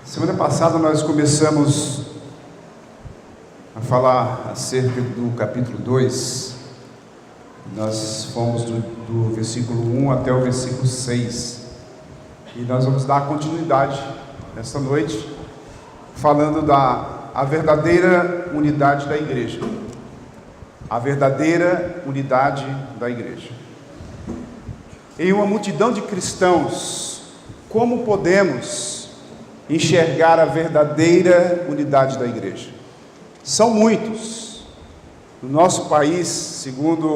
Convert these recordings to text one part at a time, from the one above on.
Semana passada nós começamos a falar acerca do capítulo 2. Nós fomos do versículo 1 até o versículo 6. E nós vamos dar continuidade nesta noite, falando da verdadeira unidade da igreja. A verdadeira unidade da igreja. Em uma multidão de cristãos, como podemos enxergar a verdadeira unidade da igreja? São muitos. No nosso país, segundo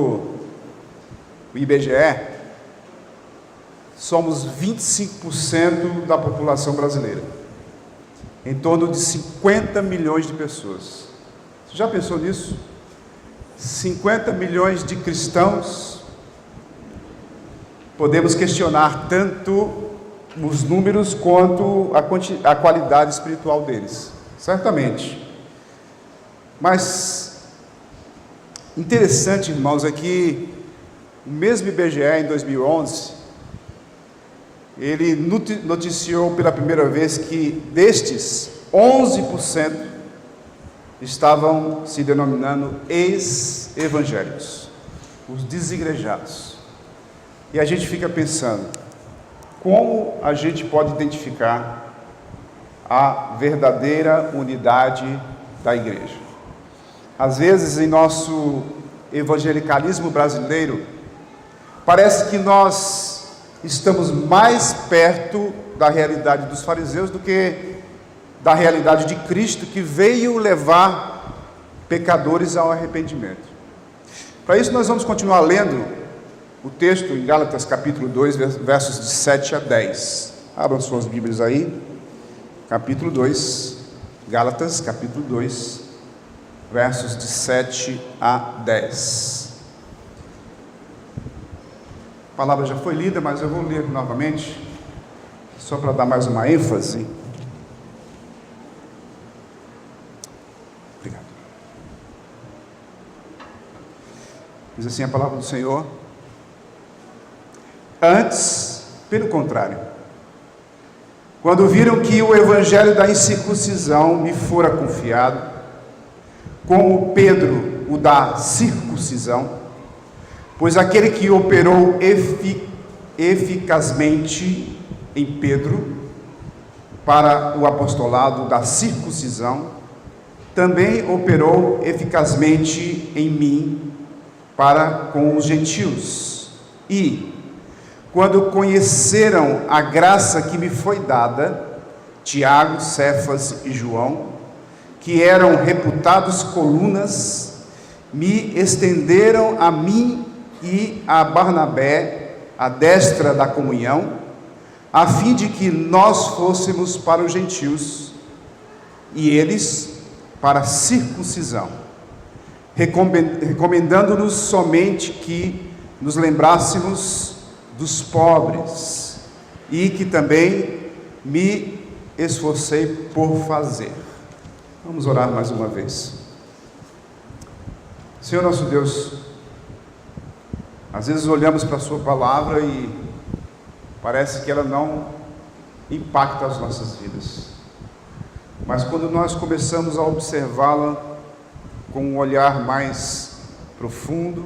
o IBGE, somos 25% da população brasileira, em torno de 50 milhões de pessoas. Você já pensou nisso? 50 milhões de cristãos. Podemos questionar tanto os números quanto a qualidade espiritual deles, certamente. Mas interessante, irmãos, é que o mesmo IBGE em 2011, ele noticiou pela primeira vez que destes 11% estavam se denominando ex-evangélicos, os desigrejados. E a gente fica pensando, como a gente pode identificar a verdadeira unidade da igreja? Às vezes, em nosso evangelicalismo brasileiro, parece que nós estamos mais perto da realidade dos fariseus do que da realidade de Cristo, que veio levar pecadores ao arrependimento. Para isso, nós vamos continuar lendo o texto em Gálatas capítulo 2, versos de 7 a 10. Abram suas Bíblias aí. Capítulo 2, Gálatas capítulo 2, versos de 7 a 10. A palavra já foi lida, mas eu vou ler novamente, só para dar mais uma ênfase. Obrigado. Diz assim a palavra do Senhor: antes, pelo contrário, quando viram que o evangelho da incircuncisão me fora confiado, como Pedro o da circuncisão, pois aquele que operou eficazmente em Pedro para o apostolado da circuncisão, também operou eficazmente em mim para com os gentios. E quando conheceram a graça que me foi dada, Tiago, Cefas e João, que eram reputados colunas, me estenderam a mim e a Barnabé a destra da comunhão, a fim de que nós fôssemos para os gentios e eles para a circuncisão, recomendando-nos somente que nos lembrássemos dos pobres, e que também me esforcei por fazer. Vamos orar mais uma vez. Senhor nosso Deus, às vezes olhamos para a sua palavra e parece que ela não impacta as nossas vidas, mas quando nós começamos a observá-la com um olhar mais profundo,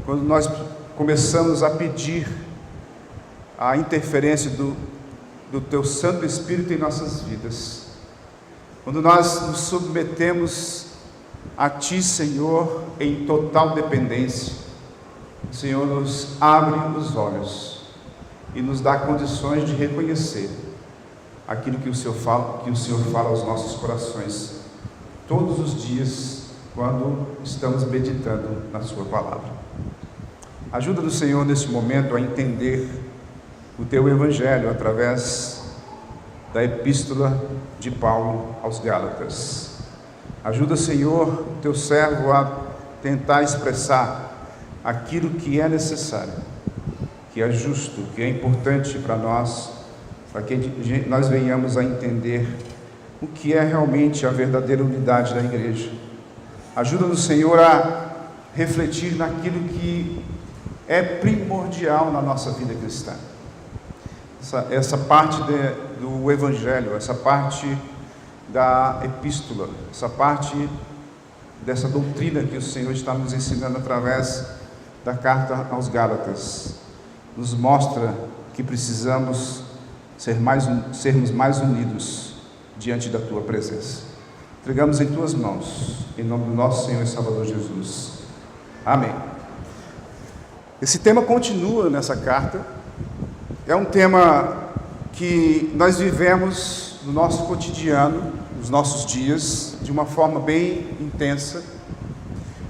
quando nós começamos a pedir a interferência do Teu Santo Espírito em nossas vidas, quando nós nos submetemos a Ti, Senhor, em total dependência, o Senhor nos abre os olhos e nos dá condições de reconhecer aquilo que o Senhor fala aos nossos corações todos os dias, quando estamos meditando na Sua palavra. Ajuda do Senhor nesse momento a entender o Teu Evangelho através da epístola de Paulo aos Gálatas. Ajuda, Senhor, o Teu servo a tentar expressar aquilo que é necessário, que é justo, que é importante para nós, para que nós venhamos a entender o que é realmente a verdadeira unidade da igreja. Ajuda-nos, Senhor, a refletir naquilo que é primordial na nossa vida cristã. Essa parte do do Evangelho, essa parte da epístola, essa parte dessa doutrina que o Senhor está nos ensinando através da carta aos Gálatas, nos mostra que precisamos sermos mais unidos diante da Tua presença. Entregamos em Tuas mãos, em nome do nosso Senhor e Salvador Jesus. Amém. Esse tema continua nessa carta. É um tema que nós vivemos no nosso cotidiano, nos nossos dias, de uma forma bem intensa.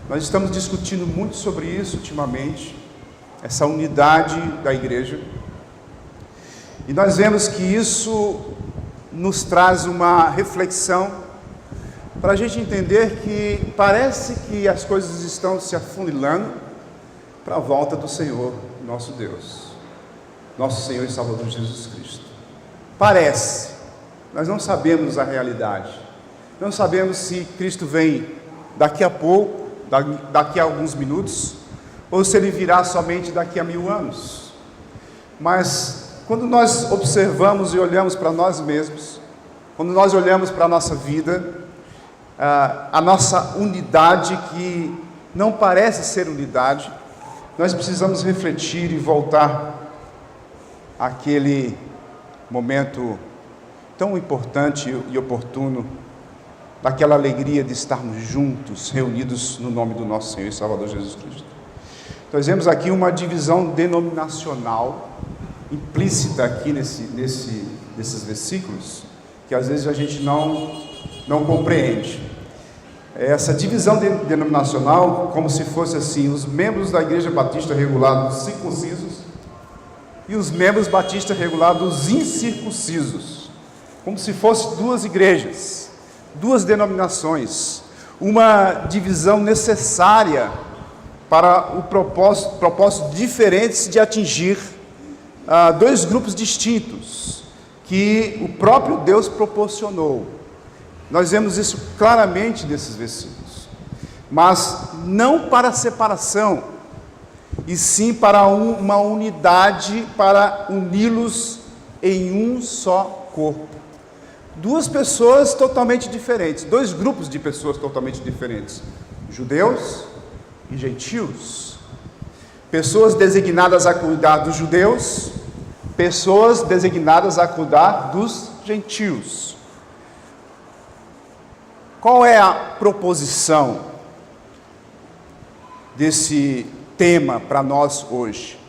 Nós estamos discutindo muito sobre isso ultimamente, essa unidade da igreja. E nós vemos que isso nos traz uma reflexão para a gente entender que parece que as coisas estão se afunilando para a volta do Senhor, nosso Deus, nosso Senhor e Salvador Jesus Cristo. Parece, nós não sabemos a realidade, não sabemos se Cristo vem daqui a pouco, daqui a alguns minutos, ou se Ele virá somente daqui a 1000 anos. Mas quando nós observamos e olhamos para nós mesmos, quando nós olhamos para a nossa vida, a nossa unidade que não parece ser unidade, nós precisamos refletir e voltar àquele momento tão importante e oportuno, daquela alegria de estarmos juntos, reunidos no nome do nosso Senhor e Salvador Jesus Cristo. Nós vemos aqui uma divisão denominacional implícita aqui nesses versículos, que às vezes a gente não compreende. Essa divisão denominacional, como se fosse assim, os membros da Igreja Batista Regular circuncisos e os membros Batista Regular incircuncisos, como se fossem duas igrejas, duas denominações, uma divisão necessária para o propósito diferentes de atingir dois grupos distintos, que o próprio Deus proporcionou. Nós vemos isso claramente nesses versículos, mas não para a separação, e sim para uma unidade, para uni-los em um só corpo. Duas pessoas totalmente diferentes, dois grupos de pessoas totalmente diferentes, judeus e gentios, pessoas designadas a cuidar dos judeus, pessoas designadas a cuidar dos gentios. Qual é a proposição desse tema para nós hoje?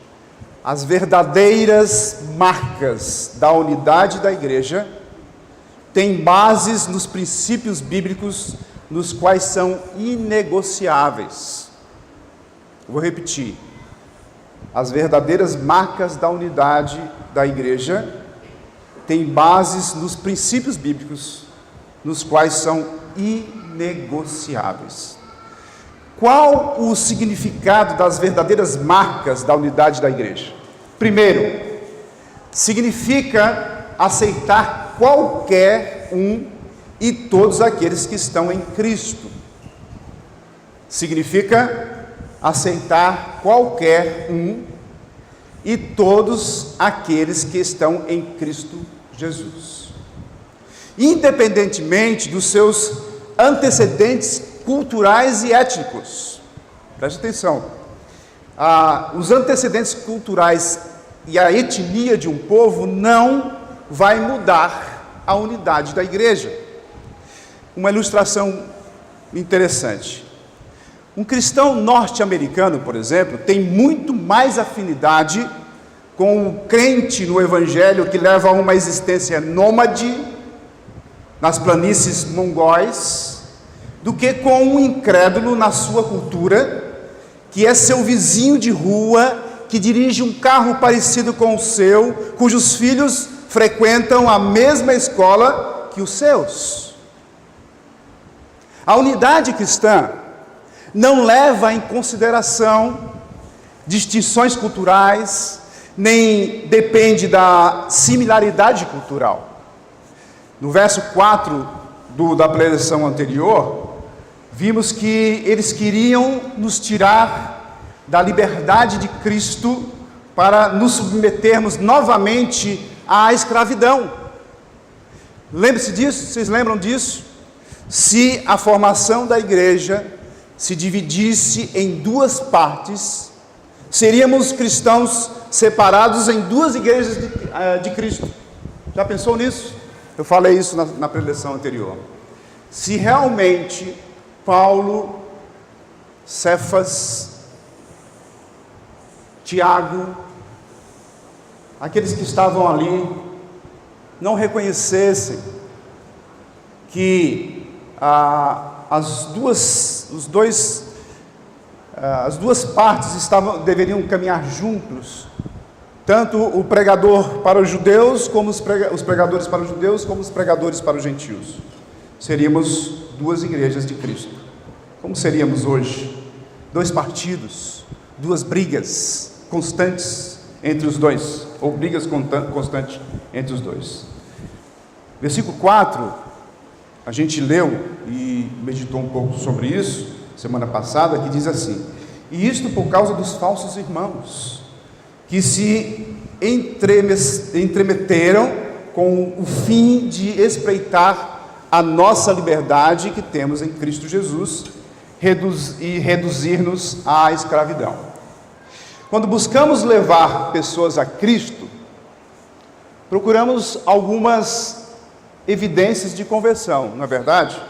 As verdadeiras marcas da unidade da igreja têm bases nos princípios bíblicos, nos quais são inegociáveis. Vou repetir. As verdadeiras marcas da unidade da igreja têm bases nos princípios bíblicos, nos quais são inegociáveis. Qual o significado das verdadeiras marcas da unidade da igreja? Primeiro, significa aceitar qualquer um e todos aqueles que estão em Cristo. Significa aceitar qualquer um e todos aqueles que estão em Cristo Jesus, independentemente dos seus antecedentes culturais e étnicos. Preste atenção. Os antecedentes culturais e a etnia de um povo não vai mudar a unidade da igreja. Uma ilustração interessante. Um cristão norte-americano, por exemplo, tem muito mais afinidade com o crente no Evangelho que leva a uma existência nômade nas planícies mongóis, do que com um incrédulo na sua cultura, que é seu vizinho de rua, que dirige um carro parecido com o seu, cujos filhos frequentam a mesma escola que os seus. A unidade cristã não leva em consideração distinções culturais, nem depende da similaridade cultural. No verso 4 da preleção anterior, vimos que eles queriam nos tirar da liberdade de Cristo para nos submetermos novamente à escravidão. Lembre-se disso, vocês lembram disso? Se a formação da igreja se dividisse em duas partes, seríamos cristãos separados em duas igrejas de Cristo. Já pensou nisso? Eu falei isso na preleção anterior. Se realmente Paulo, Cefas, Tiago, aqueles que estavam ali, não reconhecessem que as duas partes deveriam caminhar juntos, tanto o pregador para os judeus, como os pregadores para os judeus, como os pregadores para os gentios. Seríamos duas igrejas de Cristo. Como seríamos hoje? Dois partidos, duas brigas constantes entre os dois, ou brigas constantes entre os dois. Versículo 4, a gente leu e meditou um pouco sobre isso semana passada, que diz assim: e isto por causa dos falsos irmãos, que se entremeteram com o fim de espreitar a nossa liberdade que temos em Cristo Jesus e reduzir-nos à escravidão. Quando buscamos levar pessoas a Cristo, procuramos algumas evidências de conversão, não é verdade?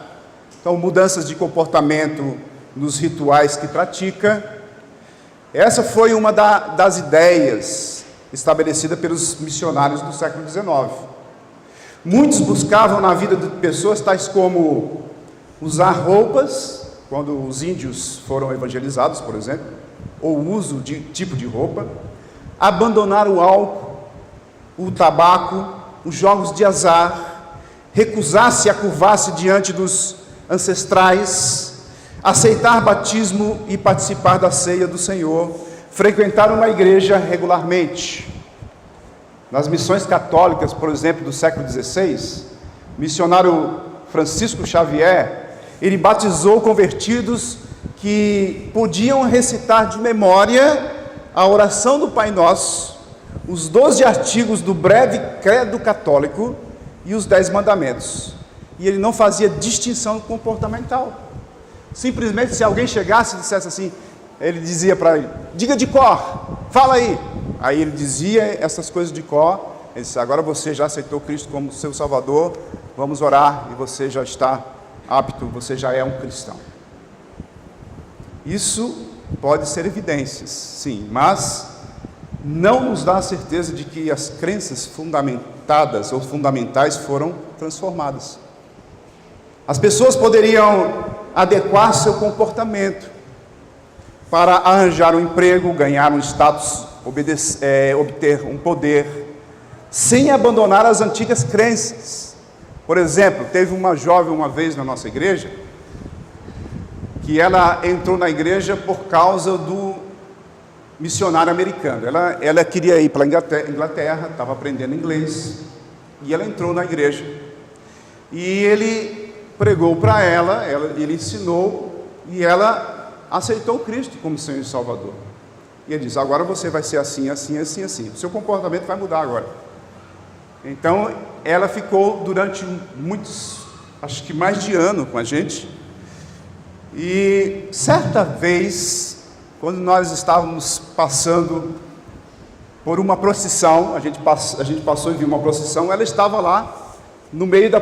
Então, mudanças de comportamento nos rituais que pratica. Essa foi uma das ideias estabelecida pelos missionários do século XIX. Muitos buscavam na vida de pessoas tais como usar roupas, quando os índios foram evangelizados, por exemplo, ou o uso de tipo de roupa, abandonar o álcool, o tabaco, os jogos de azar, recusar-se a curvar-se diante dos ancestrais, aceitar batismo e participar da ceia do Senhor, frequentar uma igreja regularmente. Nas missões católicas, por exemplo, do século XVI, o missionário Francisco Xavier, ele batizou convertidos que podiam recitar de memória a oração do Pai Nosso, os 12 artigos do breve credo católico e os 10 mandamentos. E ele não fazia distinção comportamental. Simplesmente, se alguém chegasse e dissesse assim, ele dizia para ele: diga de cor, fala aí. Aí ele dizia essas coisas de cor. Ele disse: agora você já aceitou Cristo como seu Salvador, vamos orar, e você já está apto, você já é um cristão. Isso pode ser evidências, sim, mas não nos dá a certeza de que as crenças fundamentadas ou fundamentais foram transformadas. As pessoas poderiam adequar seu comportamento para arranjar um emprego, ganhar um status, obter um poder, sem abandonar as antigas crenças. Por exemplo, teve uma jovem uma vez na nossa igreja, que ela entrou na igreja por causa do missionário americano. Ela queria ir para a Inglaterra, estava aprendendo inglês, e ela entrou na igreja. E ele pregou para ela, ele ensinou, e ela aceitou Cristo como Senhor e Salvador. E ele diz: agora você vai ser assim, assim, assim, assim. O seu comportamento vai mudar agora. Então, ela ficou durante muitos, acho que mais de ano com a gente. E certa vez, quando nós estávamos passando por uma procissão, a gente passou e viu uma procissão, ela estava lá no meio da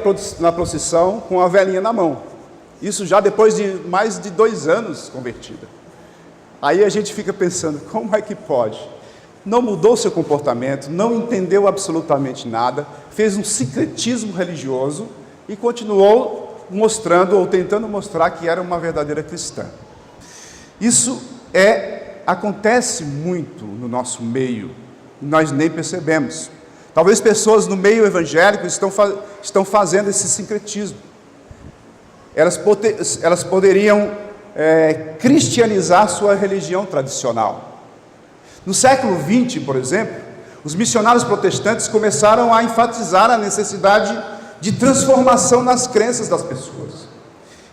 procissão com a velhinha na mão. Isso já depois de mais de 2 anos convertida. Aí a gente fica pensando, como é que pode? Não mudou seu comportamento, não entendeu absolutamente nada, fez um sincretismo religioso e continuou mostrando ou tentando mostrar que era uma verdadeira cristã. Isso acontece muito no nosso meio, nós nem percebemos. Talvez pessoas no meio evangélico estão fazendo esse sincretismo. Elas poderiam cristianizar sua religião tradicional. No século XX, por exemplo, os missionários protestantes começaram a enfatizar a necessidade de transformação nas crenças das pessoas.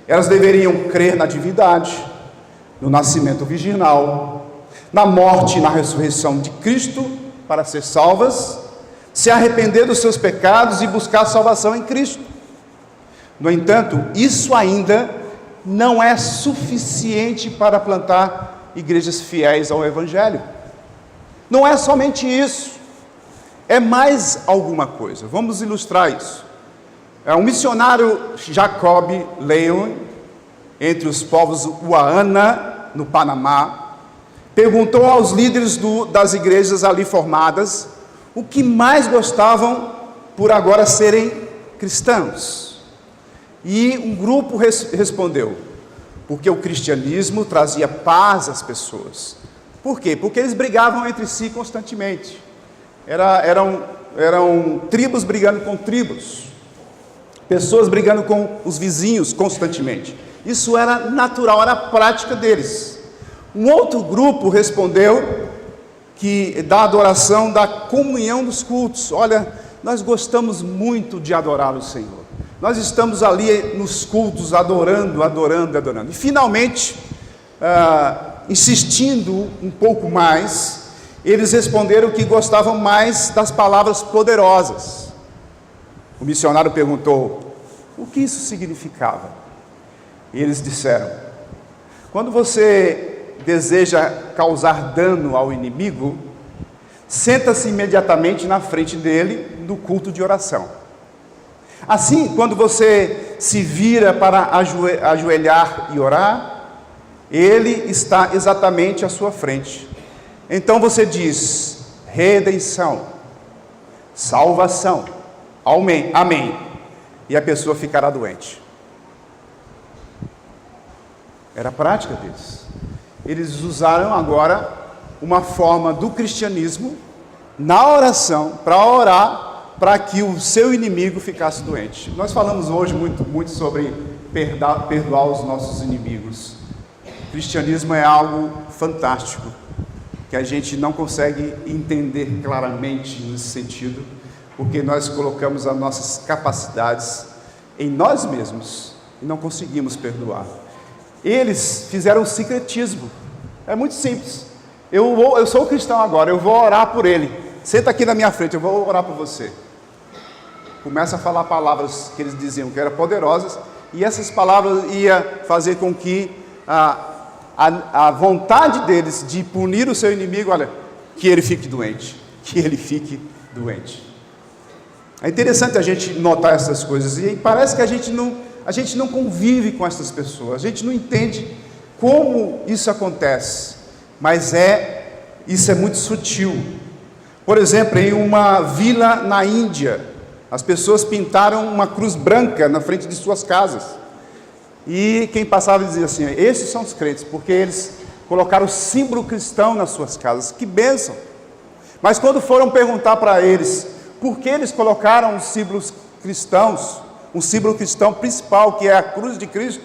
Elas deveriam crer na divindade, no nascimento virginal, na morte e na ressurreição de Cristo para ser salvas, se arrepender dos seus pecados e buscar salvação em Cristo. No entanto, isso ainda não é suficiente para plantar igrejas fiéis ao Evangelho. Não é somente isso, é mais alguma coisa. Vamos ilustrar isso. Um missionário, Jacob Leon, entre os povos Uaana, no Panamá, perguntou aos líderes das igrejas ali formadas o que mais gostavam por agora serem cristãos. E um grupo respondeu: porque o cristianismo trazia paz às pessoas. Por quê? Porque eles brigavam entre si constantemente. Eram tribos brigando com tribos, pessoas brigando com os vizinhos constantemente. Isso era natural, era a prática deles. Um outro grupo respondeu que da adoração, da comunhão dos cultos. Olha, nós gostamos muito de adorar o Senhor. Nós estamos ali nos cultos adorando. E finalmente, insistindo um pouco mais, eles responderam que gostavam mais das palavras poderosas. O missionário perguntou: o que isso significava? E eles disseram: quando você deseja causar dano ao inimigo, senta-se imediatamente na frente dele no culto de oração. Assim, quando você se vira para ajoelhar e orar, ele está exatamente à sua frente. Então você diz: redenção, salvação, amém, amém, e a pessoa ficará doente. Era a prática deles. Eles usaram agora uma forma do cristianismo na oração, para orar, para que o seu inimigo ficasse doente. Nós falamos hoje muito sobre perdoar os nossos inimigos. O cristianismo é algo fantástico, que a gente não consegue entender claramente nesse sentido, porque nós colocamos as nossas capacidades em nós mesmos e não conseguimos perdoar. Eles fizeram um sincretismo. É muito simples. Eu sou cristão agora, eu vou orar por ele. Senta aqui na minha frente, eu vou orar por você. Começa a falar palavras que eles diziam que eram poderosas, e essas palavras iam fazer com que a vontade deles de punir o seu inimigo, olha, que ele fique doente, que ele fique doente. É interessante a gente notar essas coisas, e parece que a gente não convive com essas pessoas, a gente não entende como isso acontece, mas isso é muito sutil. Por exemplo, em uma vila na Índia, as pessoas pintaram uma cruz branca na frente de suas casas, e quem passava dizia assim: esses são os crentes, porque eles colocaram o símbolo cristão nas suas casas. Que bênção! Mas quando foram perguntar para eles por que eles colocaram os símbolos cristãos, um símbolo cristão principal, que é a cruz de Cristo,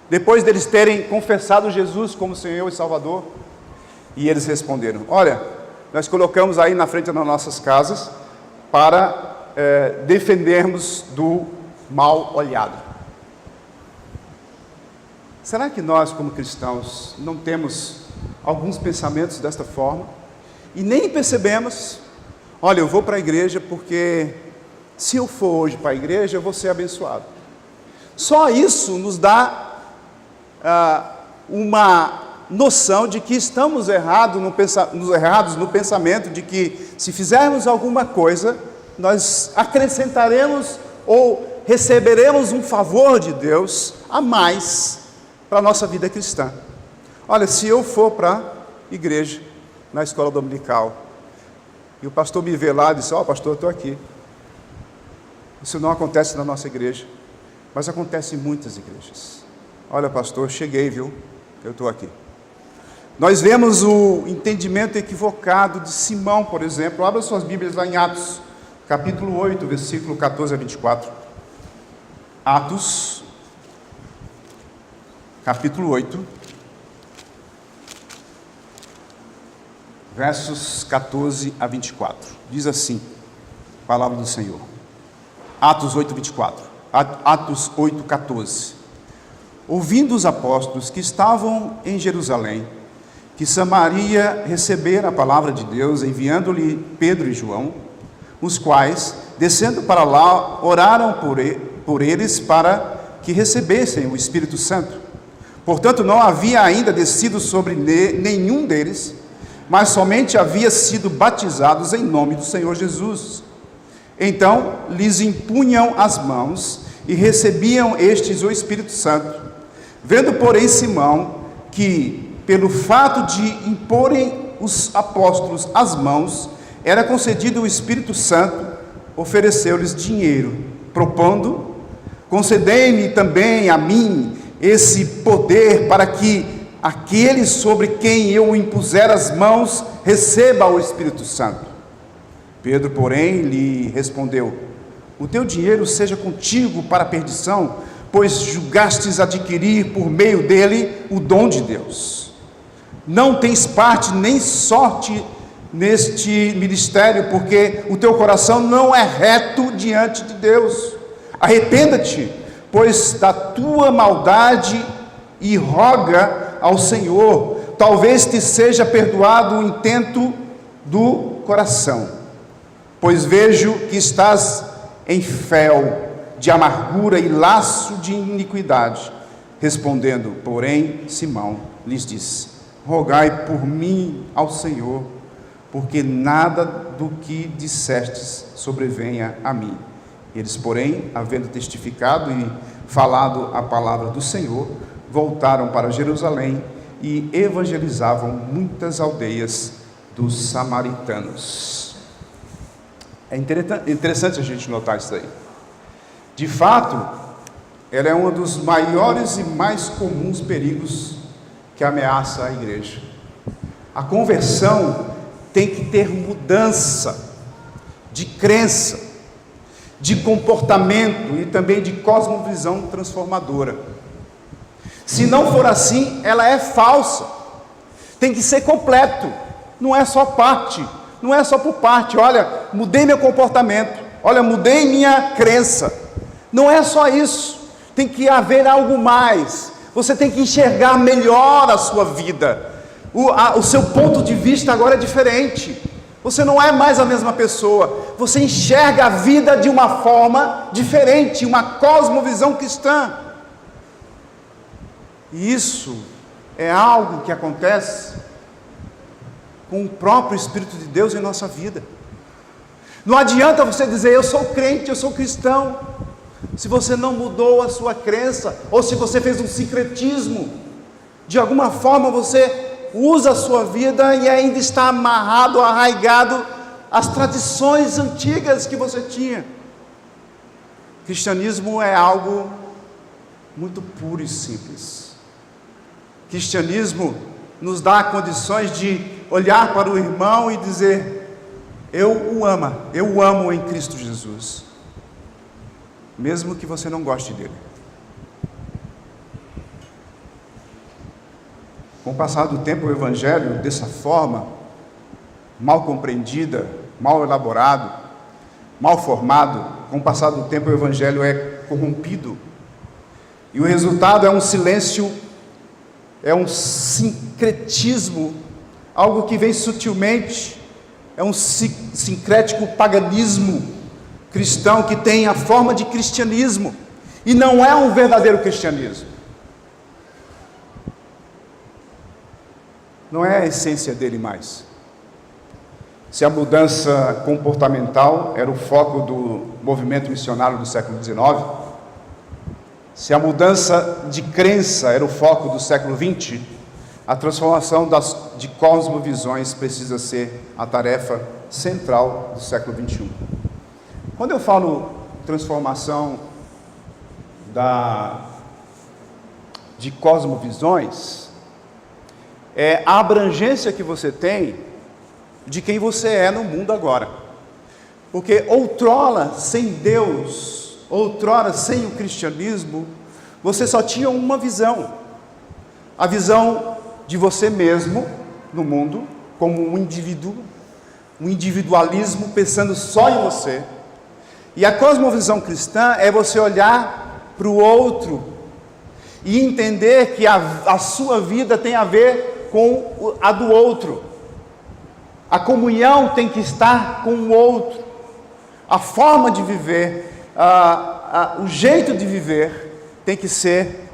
depois deles terem confessado Jesus como Senhor e Salvador, e eles responderam: olha, nós colocamos aí na frente das nossas casas para defendermos do mal olhado. Será que nós, como cristãos, não temos alguns pensamentos desta forma e nem percebemos? Olha, eu vou para a igreja porque se eu for hoje para a igreja eu vou ser abençoado. Só isso nos dá uma noção de que estamos errados no pensamento de que, se fizermos alguma coisa, nós acrescentaremos ou receberemos um favor de Deus a mais para a nossa vida cristã. Olha, se eu for para a igreja, na escola dominical, e o pastor me vê lá e diz: pastor, eu estou aqui. Isso não acontece na nossa igreja, mas acontece em muitas igrejas. Olha, pastor, cheguei, viu? Eu estou aqui. Nós vemos o entendimento equivocado de Simão, por exemplo. Abra suas Bíblias lá em Atos, capítulo 8, versículo 14 a 24. Atos, capítulo 8, versos 14 a 24. Diz assim a palavra do Senhor. Atos 8, 24. Atos 8, 14. Ouvindo os apóstolos que estavam em Jerusalém, que Samaria recebera a palavra de Deus, enviando-lhe Pedro e João, os quais, descendo para lá, oraram por eles para que recebessem o Espírito Santo. Portanto, não havia ainda descido sobre nenhum deles, mas somente havia sido batizados em nome do Senhor Jesus. Então, lhes impunham as mãos e recebiam estes o Espírito Santo. Vendo, porém, Simão, que pelo fato de imporem os apóstolos as mãos, era concedido o Espírito Santo, ofereceu-lhes dinheiro, propondo: concedei-me também a mim esse poder, para que aquele sobre quem eu impuser as mãos receba o Espírito Santo. Pedro, porém, lhe respondeu: o teu dinheiro seja contigo para a perdição, pois julgastes adquirir por meio dele o dom de Deus. Não tens parte nem sorte neste ministério, porque o teu coração não é reto diante de Deus. Arrependa-te, pois, da tua maldade, e roga ao Senhor, talvez te seja perdoado o intento do coração, pois vejo que estás em fel de amargura e laço de iniquidade. Respondendo, porém, Simão lhes disse: rogai por mim ao Senhor, porque nada do que dissestes sobrevenha a mim. Eles, porém, havendo testificado e falado a palavra do Senhor, voltaram para Jerusalém e evangelizavam muitas aldeias dos samaritanos. É interessante a gente notar isso aí. De fato, ela é um dos maiores e mais comuns perigos que ameaça a igreja. A conversão tem que ter mudança de crença, de comportamento e também de cosmovisão transformadora. Se não for assim, ela é falsa. Tem que ser completo, não é só parte, não é só por parte. Olha, mudei meu comportamento, olha, mudei minha crença. Não é só isso, tem que haver algo mais. Você tem que enxergar melhor a sua vida. O seu ponto de vista agora é diferente. Você não é mais a mesma pessoa. Você enxerga a vida de uma forma diferente, uma cosmovisão cristã. E isso é algo que acontece com o próprio Espírito de Deus em nossa vida. Não adianta você dizer: eu sou crente, eu sou cristão, se você não mudou a sua crença, ou se você fez um sincretismo. De alguma forma você usa a sua vida e ainda está amarrado, arraigado às tradições antigas que você tinha. Cristianismo é algo muito puro e simples. Cristianismo nos dá condições de olhar para o irmão e dizer: eu o amo em Cristo Jesus, mesmo que você não goste dele. Com o passar do tempo, o Evangelho, dessa forma, mal compreendida, mal elaborado, mal formado, com o passar do tempo o Evangelho é corrompido, e o resultado é um silêncio, é um sincretismo, algo que vem sutilmente, é um sincrético paganismo cristão que tem a forma de cristianismo, e não é um verdadeiro cristianismo. Não é a essência dele mais. Se a mudança comportamental era o foco do movimento missionário do século XIX, se a mudança de crença era o foco do século XX, a transformação de cosmovisões precisa ser a tarefa central do século XXI. Quando eu falo transformação de cosmovisões, é a abrangência que você tem de quem você é no mundo agora. Porque outrora, sem Deus, outrora, sem o cristianismo, você só tinha uma visão. A visão de você mesmo no mundo, como um indivíduo, um individualismo pensando só em você. E a cosmovisão cristã é você olhar para o outro e entender que a sua vida tem a ver com a do outro. A comunhão tem que estar com o outro. a forma de viver, o jeito de viver tem que ser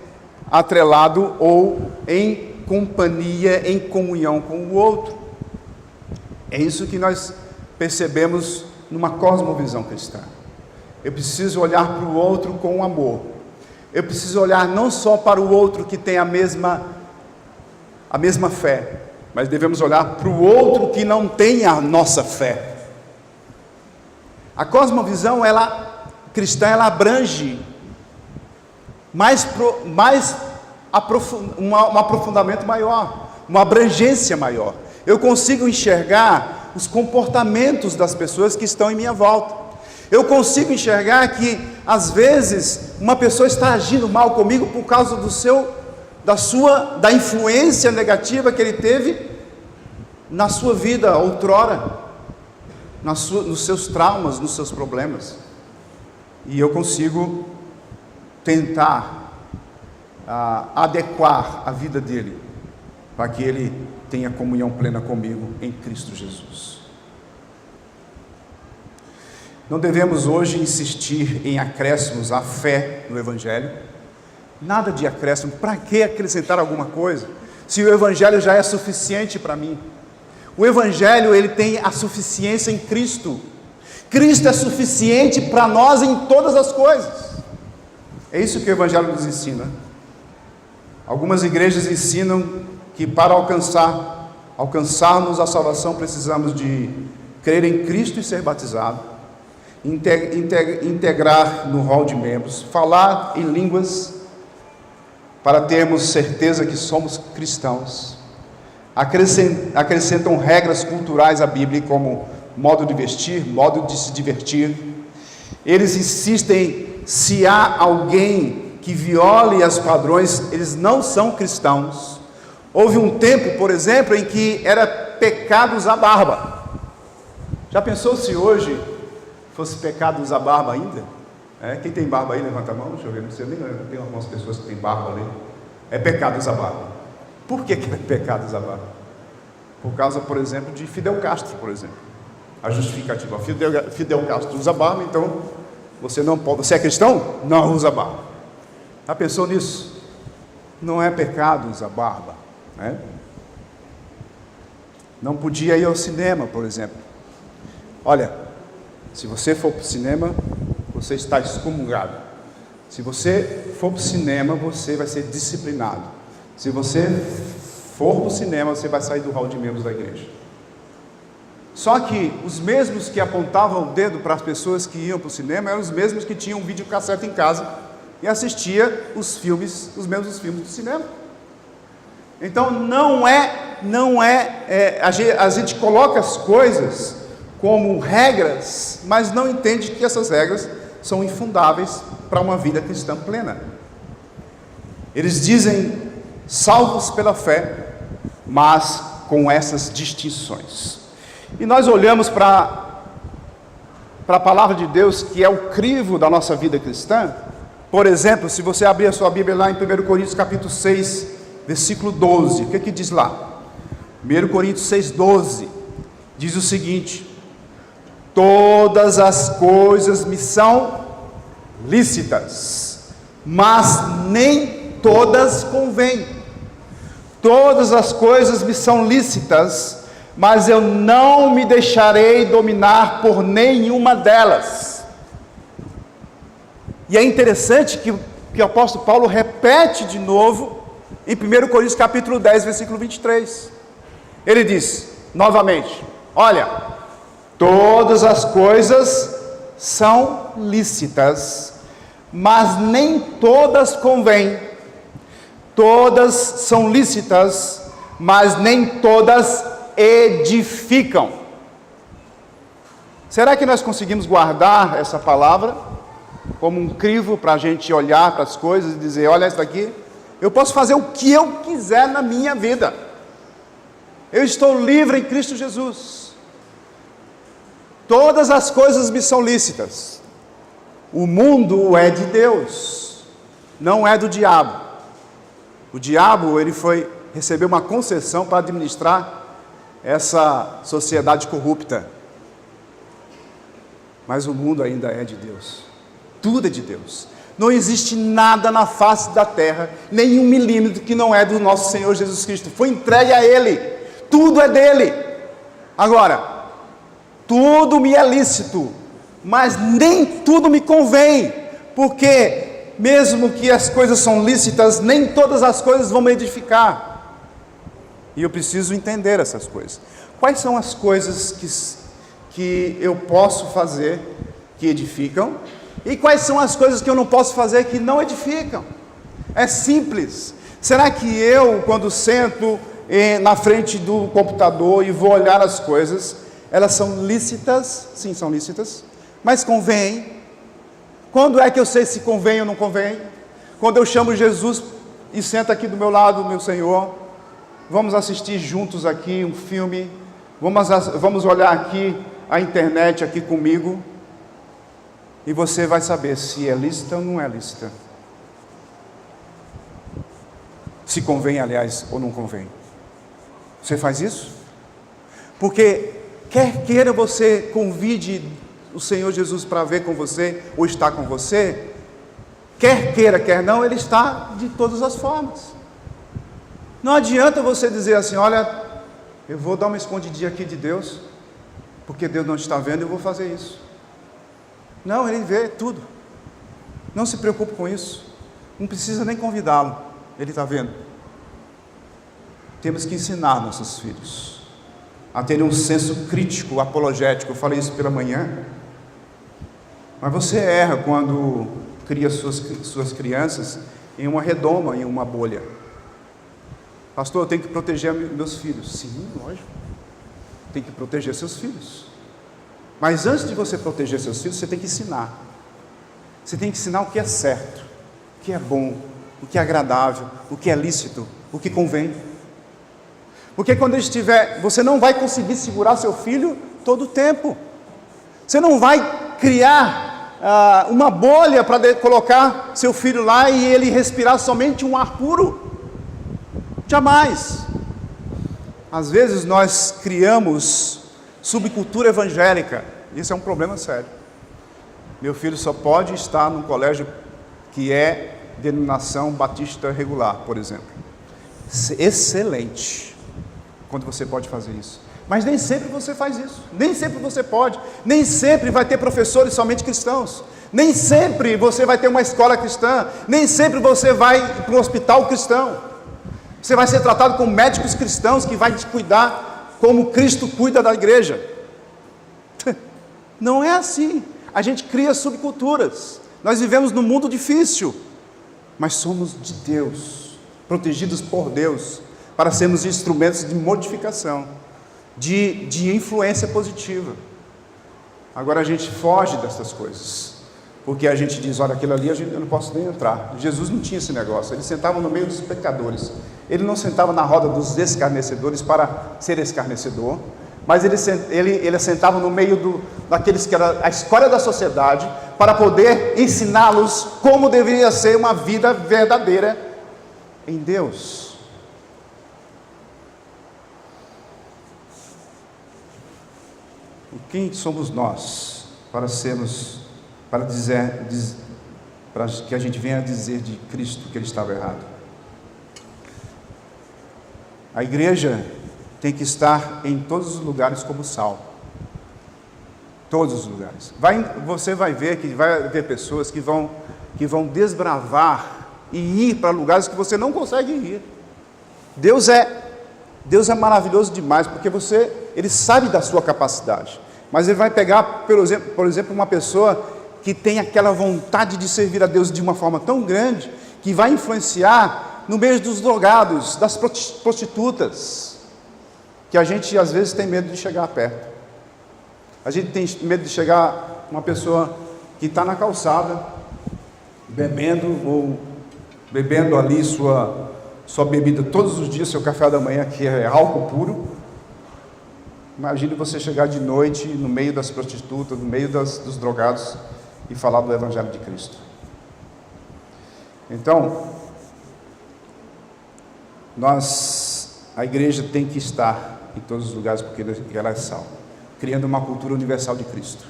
atrelado ou em companhia, em comunhão com o outro. É isso que nós percebemos numa cosmovisão cristã. Eu preciso olhar para o outro com amor. Eu preciso olhar não só para o outro que tem a mesma fé, mas devemos olhar para o outro que não tem a nossa fé. A cosmovisão cristã, ela abrange um aprofundamento maior, uma abrangência maior. Eu consigo enxergar os comportamentos das pessoas que estão em minha volta. Eu consigo enxergar que, às vezes, uma pessoa está agindo mal comigo por causa da influência negativa que ele teve na sua vida outrora, nos seus traumas, nos seus problemas. E eu consigo tentar adequar a vida dele para que ele tenha comunhão plena comigo em Cristo Jesus. Não devemos hoje insistir em acréscimos à fé no Evangelho. Nada de acréscimo. Para que acrescentar alguma coisa, se o Evangelho já é suficiente para mim? O Evangelho, ele tem a suficiência em Cristo. Cristo é suficiente para nós em todas as coisas. É isso que o Evangelho nos ensina. Algumas igrejas ensinam que para alcançarmos a salvação precisamos de crer em Cristo e ser batizado, integrar no rol de membros, falar em línguas para termos certeza que somos cristãos. Acrescentam regras culturais à Bíblia, como modo de vestir, modo de se divertir. Eles insistem, se há alguém que viole os padrões, eles não são cristãos. Houve um tempo, por exemplo, em que era pecado usar barba. Já pensou se hoje fosse pecado usar barba ainda? Quem tem barba aí, levanta a mão. Deixa eu ver, não sei nem, tem algumas pessoas que têm barba ali. É pecado usar barba. Por que é pecado usar barba? Por causa, por exemplo, de Fidel Castro, por exemplo. A justificativa: Fidel Castro usa barba, então você não pode. Você é cristão? Não usa barba. Já pensou nisso? Não é pecado usar barba, né? Não podia ir ao cinema, por exemplo. Olha, se você for para o cinema, você está excomungado. Se você for para o cinema, você vai ser disciplinado. Se você for para o cinema, você vai sair do hall de membros da igreja. Só que os mesmos que apontavam o dedo para as pessoas que iam para o cinema eram os mesmos que tinham um videocassete em casa e assistia os mesmos filmes do cinema. Então a gente coloca as coisas como regras, mas não entende que essas regras são infundáveis para uma vida cristã plena. Eles dizem salvos pela fé, mas com essas distinções. E nós olhamos para a palavra de Deus, que é o crivo da nossa vida cristã. Por exemplo, se você abrir a sua Bíblia lá em 1 Coríntios capítulo 6, versículo 12, o que diz lá? 1 Coríntios 6, 12, diz o seguinte: todas as coisas me são lícitas, mas nem todas convêm. Todas as coisas me são lícitas, mas eu não me deixarei dominar por nenhuma delas. E é interessante que o apóstolo Paulo repete de novo em 1 Coríntios capítulo 10, versículo 23. Ele diz novamente: olha, todas as coisas são lícitas, mas nem todas convêm. Todas são lícitas, mas nem todas edificam. Será que nós conseguimos guardar essa palavra como um crivo para a gente olhar para as coisas e dizer: olha, isso daqui, eu posso fazer o que eu quiser na minha vida, eu estou livre em Cristo Jesus, todas as coisas me são lícitas. O mundo é de Deus, não é do diabo. O diabo, ele recebeu uma concessão para administrar essa sociedade corrupta. mas o mundo ainda é de Deus. Tudo é de Deus. Não existe nada na face da terra, nem 1 milímetro que não é do nosso Senhor Jesus Cristo. Foi entregue a Ele. Tudo é dele. Agora, tudo me é lícito, mas nem tudo me convém, porque mesmo que as coisas são lícitas, nem todas as coisas vão me edificar. E eu preciso entender essas coisas. Quais são as coisas que eu posso fazer que edificam? E quais são as coisas que eu não posso fazer que não edificam? É simples. Será que eu, quando sento na frente do computador e vou olhar as coisas, elas são lícitas? Sim, são lícitas. Mas convém? Quando é que eu sei se convém ou não convém? Quando eu chamo Jesus e sento aqui do meu lado, meu Senhor, vamos assistir juntos aqui um filme, vamos olhar aqui a internet aqui comigo, e você vai saber se é lícita ou não é lícita. Se convém, aliás, ou não convém. Você faz isso? Porque quer queira você convide o Senhor Jesus para ver com você, ou estar com você, quer queira, quer não, Ele está de todas as formas. Não adianta você dizer assim, olha, eu vou dar uma escondidinha aqui de Deus, porque Deus não está vendo, eu vou fazer isso. Não, Ele vê tudo. Não se preocupe com isso. Não precisa nem convidá-lo, Ele está vendo. Temos que ensinar nossos filhos a terem um senso crítico, apologético. Eu falei isso pela manhã. Mas você erra quando cria suas crianças em uma redoma, em uma bolha. Pastor, eu tenho que proteger meus filhos. Sim, lógico. Tem que proteger seus filhos. Mas antes de você proteger seus filhos, você tem que ensinar. Você tem que ensinar o que é certo, o que é bom, o que é agradável, o que é lícito, o que convém. Porque quando ele estiver, você não vai conseguir segurar seu filho todo o tempo. Você não vai criar uma bolha para colocar seu filho lá e ele respirar somente um ar puro. Jamais. Às vezes nós criamos subcultura evangélica. Isso é um problema sério. Meu filho só pode estar num colégio que é denominação batista regular, por exemplo. Excelente quando você pode fazer isso. Mas nem sempre você faz isso. Nem sempre você pode. Nem sempre vai ter professores somente cristãos. Nem sempre você vai ter uma escola cristã. Nem sempre você vai para um hospital cristão. Você vai ser tratado com médicos cristãos que vai te cuidar como Cristo cuida da igreja. Não é assim. A gente cria subculturas. Nós vivemos num mundo difícil, mas somos de Deus, protegidos por Deus, para sermos instrumentos de modificação, de influência positiva. Agora a gente foge dessas coisas, porque a gente diz, olha, aquilo ali eu não posso nem entrar. Jesus não tinha esse negócio. Ele sentava no meio dos pecadores. Ele não sentava na roda dos escarnecedores para ser escarnecedor, mas ele sentava no meio daqueles que era a escória da sociedade, para poder ensiná-los como deveria ser uma vida verdadeira em Deus. Quem somos nós para que a gente venha dizer de Cristo que Ele estava errado? A igreja tem que estar em todos os lugares como sal. Todos os lugares. Você vai ver que vai haver pessoas que vão desbravar e ir para lugares que você não consegue ir. Deus é maravilhoso demais, porque Ele sabe da sua capacidade. Mas Ele vai pegar, por exemplo, uma pessoa que tem aquela vontade de servir a Deus de uma forma tão grande, que vai influenciar no meio dos drogados, das prostitutas, que a gente às vezes tem medo de chegar perto. A gente tem medo de chegar uma pessoa que está na calçada, bebendo ali sua bebida todos os dias, seu café da manhã, que é álcool puro. Imagine você chegar de noite no meio das prostitutas, no meio dos drogados, e falar do Evangelho de Cristo. Então, a igreja tem que estar em todos os lugares, porque ela é sal, criando uma cultura universal de Cristo.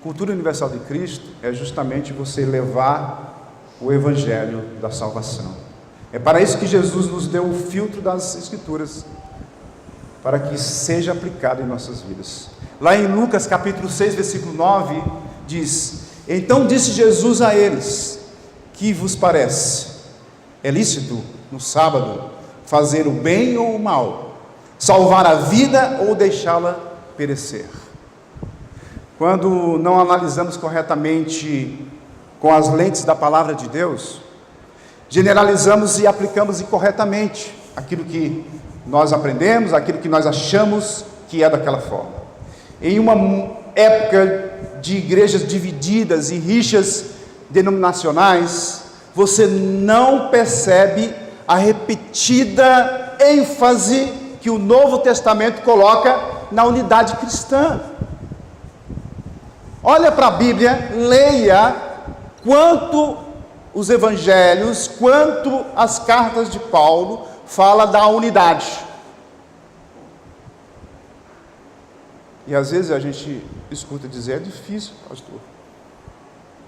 Cultura universal de Cristo é justamente você levar o Evangelho da salvação. É para isso que Jesus nos deu o filtro das Escrituras, para que seja aplicado em nossas vidas. Lá em Lucas capítulo 6, versículo 9, diz: então disse Jesus a eles: que vos parece? É lícito no sábado fazer o bem ou o mal? Salvar a vida ou deixá-la perecer? Quando não analisamos corretamente com as lentes da palavra de Deus, generalizamos e aplicamos incorretamente aquilo que nós aprendemos, aquilo que nós achamos que é daquela forma. Em uma época de igrejas divididas e rixas denominacionais, você não percebe a repetida ênfase que o Novo Testamento coloca na unidade cristã. Olha para a Bíblia, leia quanto os evangelhos, quanto as cartas de Paulo fala da unidade. E às vezes a gente escuta dizer: é difícil, pastor,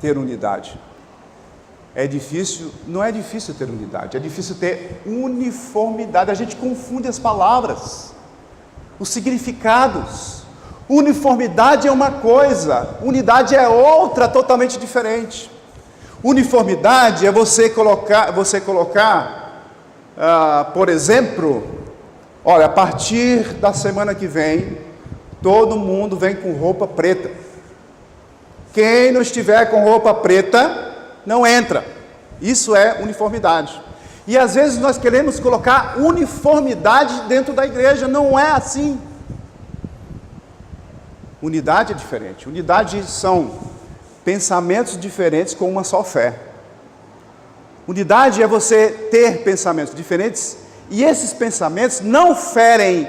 ter unidade. É difícil, não é difícil ter unidade, é difícil ter uniformidade. A gente confunde as palavras, os significados. Uniformidade é uma coisa, unidade é outra, totalmente diferente. Uniformidade é você colocar, por exemplo, olha, a partir da semana que vem, todo mundo vem com roupa preta. Quem não estiver com roupa preta, não entra. Isso é uniformidade. E às vezes nós queremos colocar uniformidade dentro da igreja, não é assim. Unidade é diferente. Unidade são pensamentos diferentes com uma só fé. Unidade é você ter pensamentos diferentes, e esses pensamentos não ferem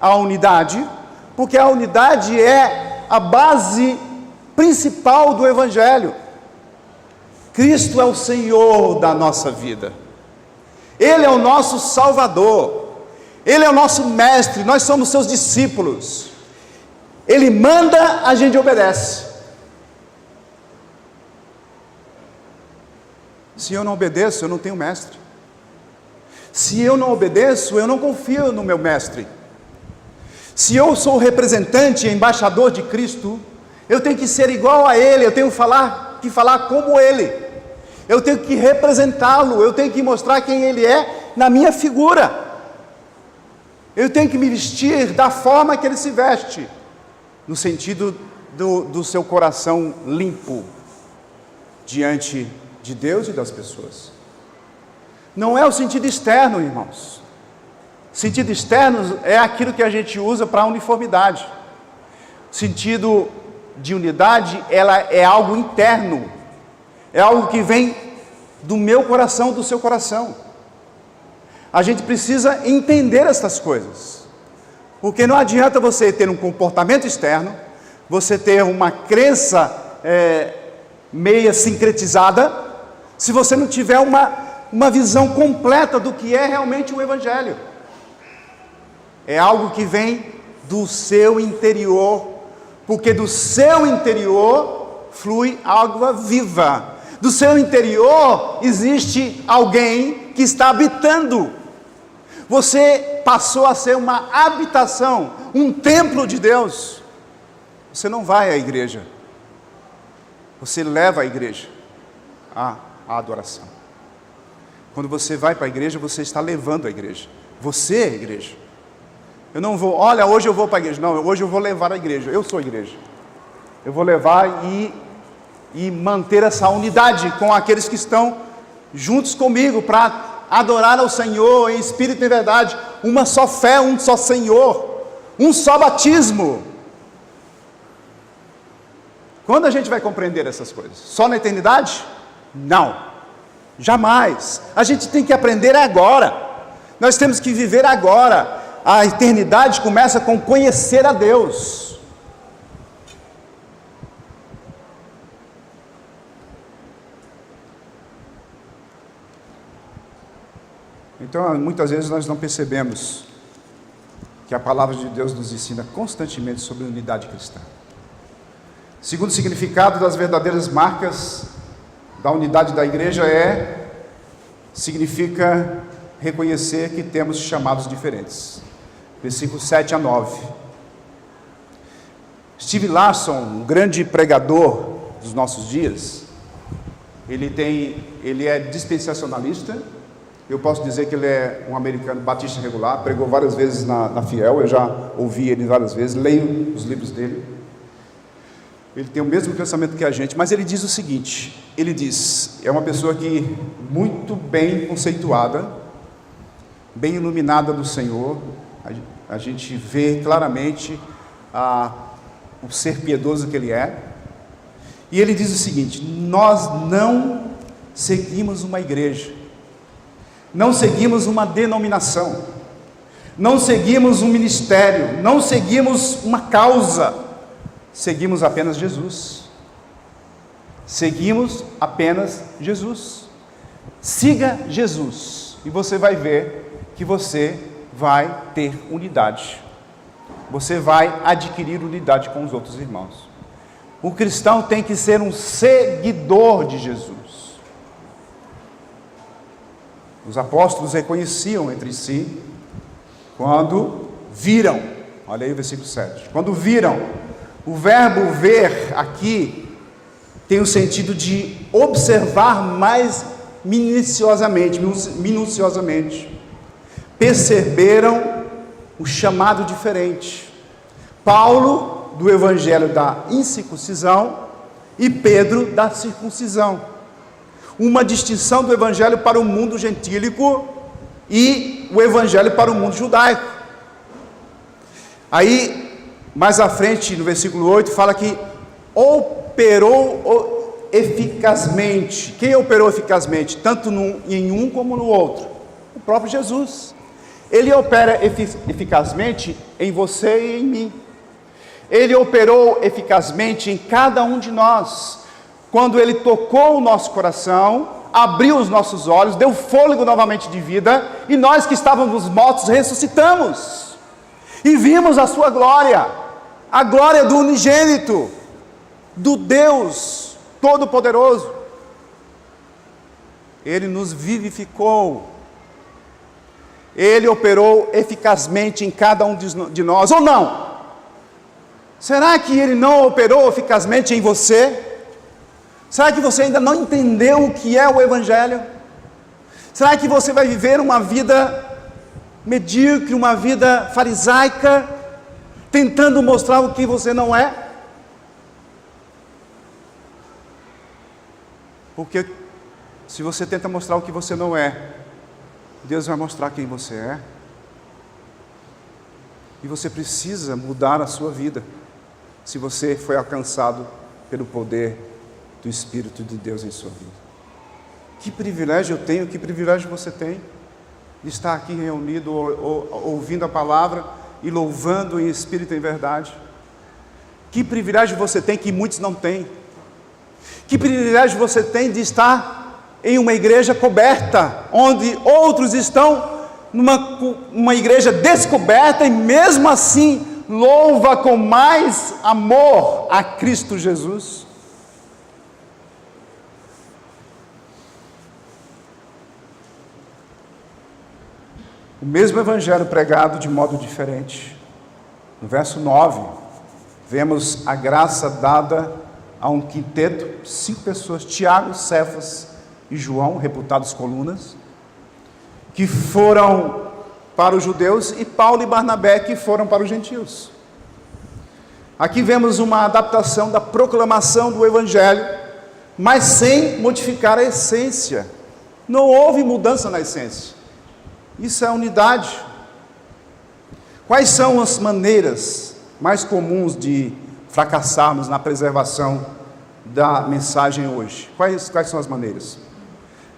a unidade, porque a unidade é a base principal do Evangelho. Cristo é o Senhor da nossa vida. Ele é o nosso Salvador. Ele é o nosso Mestre, nós somos seus discípulos. Ele manda, a gente obedece. Se eu não obedeço, eu não tenho mestre. Se eu não obedeço, eu não confio no meu mestre. Se eu sou representante, embaixador de Cristo, eu tenho que ser igual a Ele, eu tenho que falar como Ele. Eu tenho que representá-lo, eu tenho que mostrar quem Ele é na minha figura. Eu tenho que me vestir da forma que Ele se veste, no sentido do seu coração limpo diante de Deus e das pessoas. Não é o sentido externo, irmãos. Sentido externo é aquilo que a gente usa para a uniformidade. Sentido de unidade, ela é algo interno. É algo que vem do meu coração, do seu coração. A gente precisa entender essas coisas. Porque não adianta você ter um comportamento externo, você ter uma crença meia sincretizada, se você não tiver uma visão completa do que é realmente o Evangelho. É algo que vem do seu interior, porque do seu interior flui água viva. Do seu interior existe alguém que está habitando. Você passou a ser uma habitação, um templo de Deus. Você não vai à igreja, você leva a igreja à adoração. Quando você vai para a igreja, você está levando a igreja. Você é a igreja. Eu não vou, olha, hoje eu vou para a igreja. Não, hoje eu vou levar a igreja. Eu sou a igreja. Eu vou levar e manter essa unidade com aqueles que estão juntos comigo para adorar ao Senhor em espírito e verdade. Uma só fé, um só Senhor, um só batismo. Quando a gente vai compreender essas coisas? Só na eternidade? Não, jamais. A gente tem que aprender agora. Nós temos que viver agora. A eternidade começa com conhecer a Deus. Então, muitas vezes nós não percebemos que a palavra de Deus nos ensina constantemente sobre a unidade cristã. Segundo significado das verdadeiras marcas da unidade da igreja significa reconhecer que temos chamados diferentes. Versículos 7 a 9. Steve Larson, um grande pregador dos nossos dias, ele é dispensacionalista. Eu posso dizer que ele é um americano batista regular, pregou várias vezes na Fiel, eu já ouvi ele várias vezes, leio os livros dele. Ele tem o mesmo pensamento que a gente, mas ele diz o seguinte, ele diz, é uma pessoa que muito bem conceituada, bem iluminada do Senhor, a gente vê claramente o ser piedoso que ele é, e ele diz o seguinte: nós não seguimos uma igreja, não seguimos uma denominação, não seguimos um ministério, não seguimos uma causa, seguimos apenas Jesus. Seguimos apenas Jesus. Siga Jesus e você vai ver que você vai ter unidade. Você vai adquirir unidade com os outros irmãos. O cristão tem que ser um seguidor de Jesus. Os apóstolos reconheciam entre si quando viram, olha aí o versículo 7, quando viram. O verbo ver aqui tem o sentido de observar mais minuciosamente. Perceberam o chamado diferente. Paulo, do evangelho da incircuncisão, e Pedro, da circuncisão. Uma distinção do evangelho para o mundo gentílico e o evangelho para o mundo judaico. Aí, mais à frente, no versículo 8, fala que operou eficazmente. Quem operou eficazmente? Tanto em um como no outro? O próprio Jesus. Ele opera eficazmente em você e em mim. Ele operou eficazmente em cada um de nós. Quando Ele tocou o nosso coração, abriu os nossos olhos, deu fôlego novamente de vida, e nós que estávamos mortos ressuscitamos. E vimos a sua glória, a glória do unigênito, do Deus Todo-Poderoso. Ele nos vivificou. Ele operou eficazmente em cada um de nós, ou não? Será que Ele não operou eficazmente em você? Será que você ainda não entendeu o que é o Evangelho? Será que você vai viver uma vida medíocre, uma vida farisaica, tentando mostrar o que você não é? Porque se você tenta mostrar o que você não é, Deus vai mostrar quem você é. E você precisa mudar a sua vida, se você foi alcançado pelo poder do Espírito de Deus em sua vida. Que privilégio eu tenho, que privilégio você tem, de estar aqui reunido, ouvindo a palavra e louvando em espírito e em verdade. Que privilégio você tem que muitos não têm. Que privilégio você tem de estar em uma igreja coberta, onde outros estão numa igreja descoberta e mesmo assim louva com mais amor a Cristo Jesus. O mesmo evangelho pregado de modo diferente. No verso 9, vemos a graça dada a um quinteto, 5 pessoas, Tiago, Cefas e João, reputados colunas, que foram para os judeus, e Paulo e Barnabé, que foram para os gentios. Aqui vemos uma adaptação da proclamação do evangelho, mas sem modificar a essência. Não houve mudança na essência. Isso é unidade. Quais são as maneiras mais comuns de fracassarmos na preservação da mensagem hoje? Quais são as maneiras?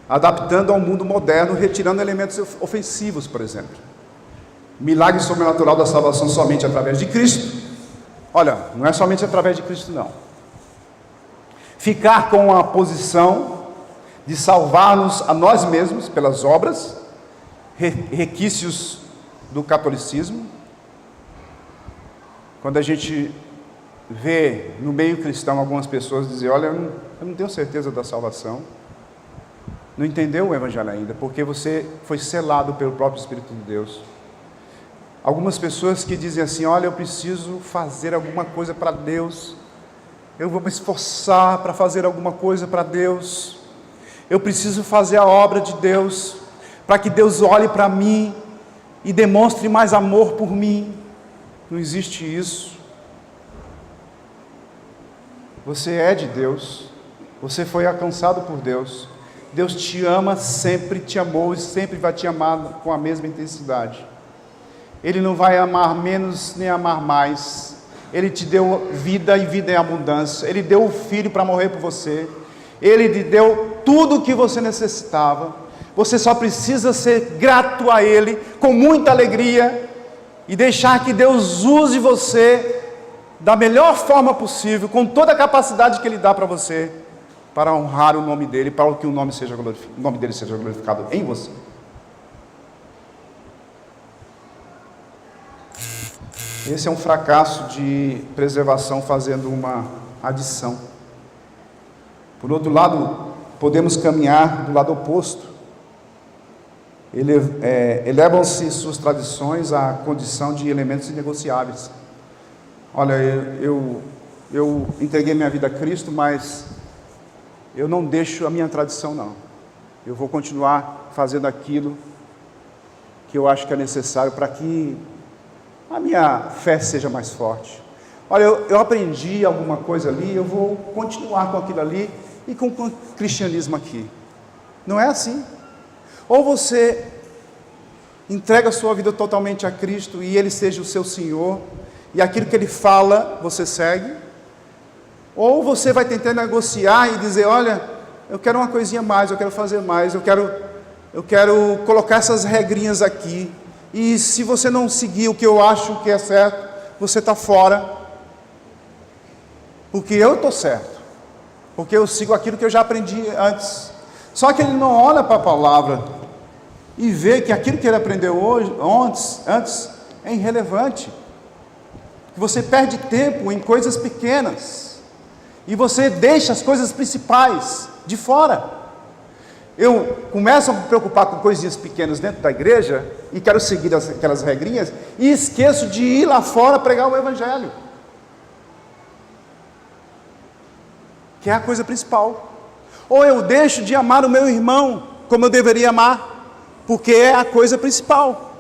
Adaptando ao mundo moderno, retirando elementos ofensivos, por exemplo. Milagre sobrenatural da salvação somente através de Cristo. Olha, não é somente através de Cristo, não. Ficar com a posição de salvar-nos a nós mesmos pelas obras, requisitos do catolicismo. Quando a gente vê no meio cristão algumas pessoas dizer: olha, eu não tenho certeza da salvação, não entendeu o Evangelho ainda, porque você foi selado pelo próprio Espírito de Deus. Algumas pessoas que dizem assim: olha, eu preciso fazer alguma coisa para Deus, eu vou me esforçar para fazer alguma coisa para Deus, eu preciso fazer a obra de Deus, para que Deus olhe para mim e demonstre mais amor por mim. Não existe isso. Você é de Deus, você foi alcançado por Deus, Deus te ama, sempre te amou e sempre vai te amar com a mesma intensidade. Ele não vai amar menos nem amar mais. Ele te deu vida e vida em abundância. Ele deu o Filho para morrer por você. Ele te deu tudo o que você necessitava. Você só precisa ser grato a Ele, com muita alegria, e deixar que Deus use você da melhor forma possível, com toda a capacidade que Ele dá para você, para honrar o nome dEle, para que o nome dEle seja glorificado em você. Esse é um fracasso de preservação fazendo uma adição. Por outro lado, podemos caminhar do lado oposto. Elevam-se suas tradições à condição de elementos inegociáveis. Olha, eu entreguei minha vida a Cristo, mas eu não deixo a minha tradição, não. Eu vou continuar fazendo aquilo que eu acho que é necessário para que a minha fé seja mais forte. Olha, eu aprendi alguma coisa ali, eu vou continuar com aquilo ali e com o cristianismo aqui. Não é assim. Ou você entrega a sua vida totalmente a Cristo e Ele seja o seu Senhor, e aquilo que Ele fala, você segue. Ou você vai tentar negociar e dizer: olha, eu quero uma coisinha mais, eu quero fazer mais, eu quero colocar essas regrinhas aqui, e se você não seguir o que eu acho que é certo, você está fora, porque eu estou certo, porque eu sigo aquilo que eu já aprendi antes. Só que ele não olha para a palavra e vê que aquilo que ele aprendeu antes é irrelevante, que você perde tempo em coisas pequenas, e você deixa as coisas principais de fora. Eu começo a me preocupar com coisinhas pequenas dentro da igreja, e quero seguir aquelas regrinhas, e esqueço de ir lá fora pregar o Evangelho, que é a coisa principal. Ou eu deixo de amar o meu irmão como eu deveria amar, porque é a coisa principal.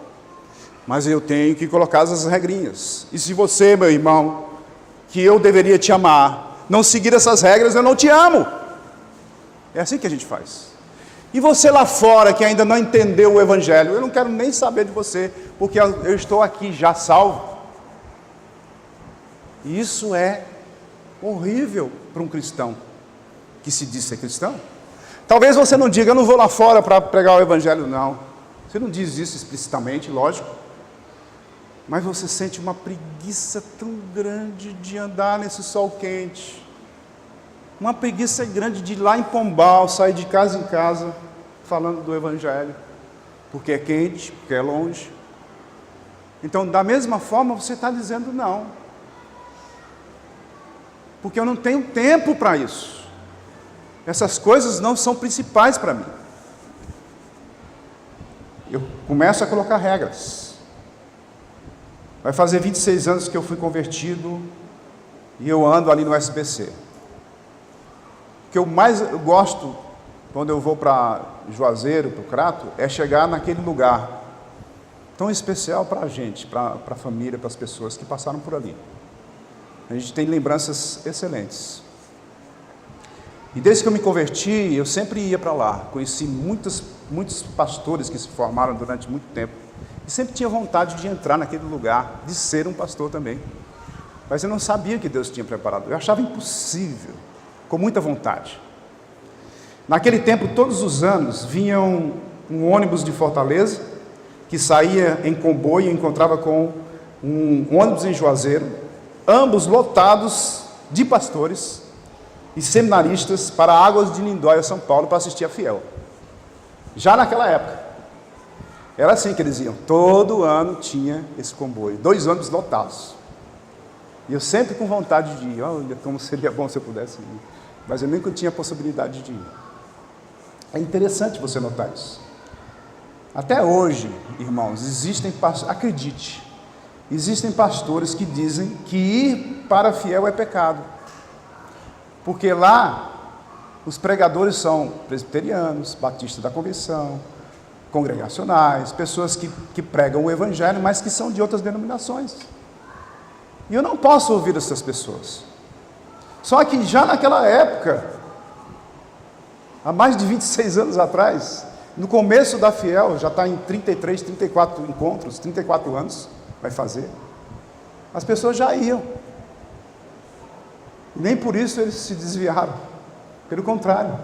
Mas eu tenho que colocar as regrinhas. E se você, meu irmão, que eu deveria te amar, não seguir essas regras, eu não te amo. É assim que a gente faz. E você lá fora que ainda não entendeu o Evangelho, eu não quero nem saber de você, porque eu estou aqui já salvo. E isso é horrível para um cristão que se diz ser cristão. Talvez você não diga: eu não vou lá fora para pregar o Evangelho, não. Você não diz isso explicitamente, lógico. Mas você sente uma preguiça tão grande de andar nesse sol quente. Uma preguiça grande de ir lá em Pombal, sair de casa em casa, falando do Evangelho. Porque é quente, porque é longe. Então, da mesma forma, você está dizendo não. Porque eu não tenho tempo para isso. Essas coisas não são principais para mim. Eu começo a colocar regras. Vai fazer 26 anos que eu fui convertido e eu ando ali no SBC. O que eu mais gosto quando eu vou para Juazeiro, para o Crato, é chegar naquele lugar tão especial para a gente, para a família, para as pessoas que passaram por ali. A gente tem lembranças excelentes. E desde que eu me converti, eu sempre ia para lá. Conheci muitos pastores que se formaram durante muito tempo. E sempre tinha vontade de entrar naquele lugar, de ser um pastor também. Mas eu não sabia que Deus tinha preparado. Eu achava impossível, com muita vontade. Naquele tempo, todos os anos, vinha um ônibus de Fortaleza, que saía em comboio e encontrava com um ônibus em Juazeiro, ambos lotados de pastores e seminaristas para Águas de Lindóia, São Paulo, para assistir a Fiel. Já naquela época. Era assim que eles iam. Todo ano tinha esse comboio. 2 ônibus lotados. E eu sempre com vontade de ir. Olha, como seria bom se eu pudesse ir. Mas eu nunca tinha a possibilidade de ir. É interessante você notar isso. Até hoje, irmãos, acredite, existem pastores que dizem que ir para Fiel é pecado. Porque lá, os pregadores são presbiterianos, batistas da convenção, congregacionais, pessoas que pregam o evangelho, mas que são de outras denominações. E eu não posso ouvir essas pessoas. Só que já naquela época, há mais de 26 anos atrás, no começo da Fiel, já está em 33, 34 encontros, 34 anos, vai fazer, as pessoas já iam. Nem por isso eles se desviaram, pelo contrário.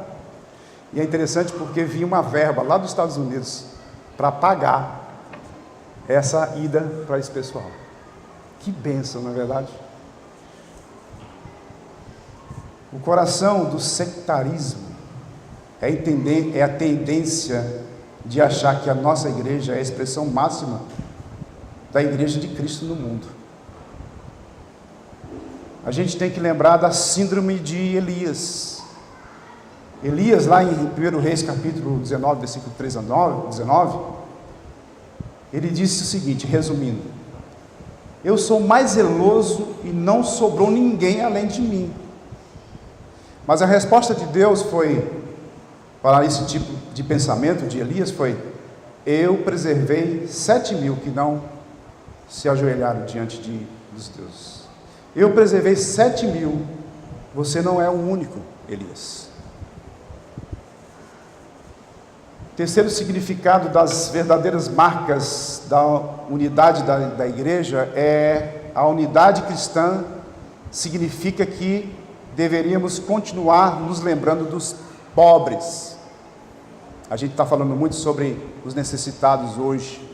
E é interessante porque vinha uma verba lá dos Estados Unidos para pagar essa ida para esse pessoal. Que bênção, não é verdade? O coração do sectarismo é a tendência de achar que a nossa igreja é a expressão máxima da igreja de Cristo no mundo. A gente tem que lembrar da síndrome de Elias. Elias, lá em 1 Reis, capítulo 19, versículo 3 a 19, ele disse o seguinte, resumindo: eu sou mais zeloso e não sobrou ninguém além de mim. Mas a resposta de Deus foi, para esse tipo de pensamento de Elias, foi: eu preservei 7.000 que não se ajoelharam diante dos deuses. Eu preservei 7.000, você não é o único, Elias. Terceiro significado das verdadeiras marcas da unidade da igreja é a unidade cristã. Significa que deveríamos continuar nos lembrando dos pobres. A gente está falando muito sobre os necessitados hoje.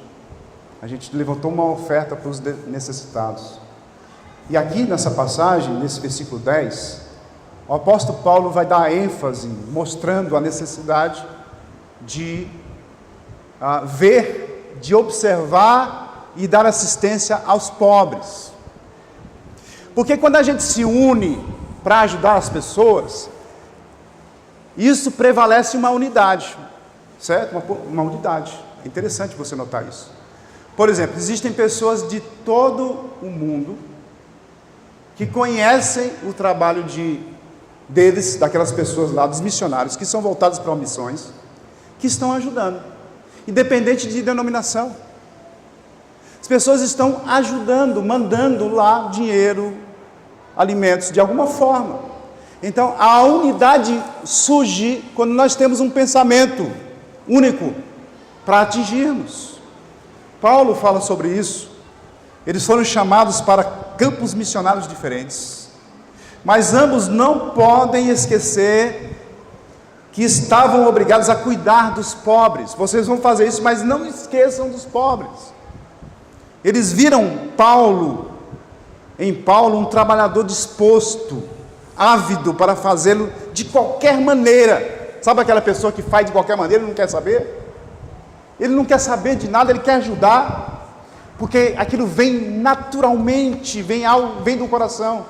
A gente levantou uma oferta para os necessitados. E aqui nessa passagem, nesse versículo 10, o apóstolo Paulo vai dar ênfase, mostrando a necessidade de ver, de observar e dar assistência aos pobres. Porque quando a gente se une para ajudar as pessoas, isso prevalece uma unidade, certo? Uma unidade. É interessante você notar isso. Por exemplo, existem pessoas de todo o mundo que conhecem o trabalho deles, daquelas pessoas lá, dos missionários, que são voltados para missões, que estão ajudando, independente de denominação. As pessoas estão ajudando, mandando lá dinheiro, alimentos, de alguma forma. Então, a unidade surge quando nós temos um pensamento único para atingirmos. Paulo fala sobre isso. Eles foram chamados para campos missionários diferentes, mas ambos não podem esquecer que estavam obrigados a cuidar dos pobres. Vocês vão fazer isso, mas não esqueçam dos pobres. Eles viram em Paulo um trabalhador disposto, ávido para fazê-lo de qualquer maneira. Sabe aquela pessoa que faz de qualquer maneira e não quer saber? Ele não quer saber de nada, ele quer ajudar, porque aquilo vem naturalmente, vem do coração.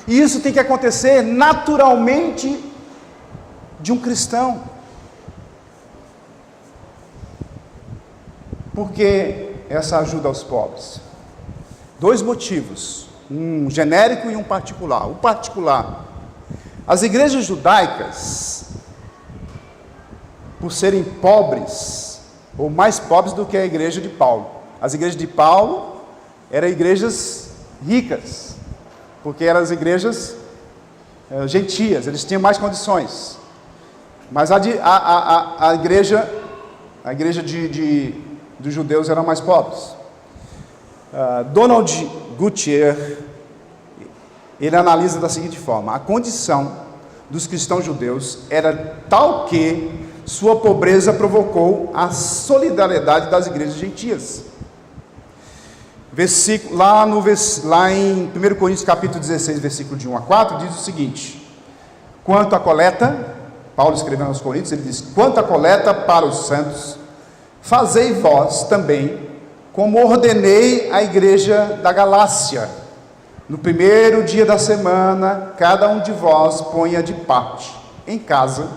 E isso tem que acontecer naturalmente de um cristão. Por que essa ajuda aos pobres? 2 motivos, um genérico e um particular. O particular: as igrejas judaicas, por serem pobres, ou mais pobres do que a igreja de Paulo. As igrejas de Paulo eram igrejas ricas, porque eram as igrejas gentias, eles tinham mais condições. Mas a igreja dos judeus eram mais pobres. Donald Gutierrez, ele analisa da seguinte forma: a condição dos cristãos judeus era tal que sua pobreza provocou a solidariedade das igrejas gentias. Lá em 1 Coríntios capítulo 16, versículo de 1 a 4, diz o seguinte: quanto à coleta, Paulo escrevendo aos Coríntios, ele diz: quanto à coleta para os santos, fazei vós também, como ordenei à igreja da Galácia. no primeiro dia da semana, cada um de vós ponha de parte em casa,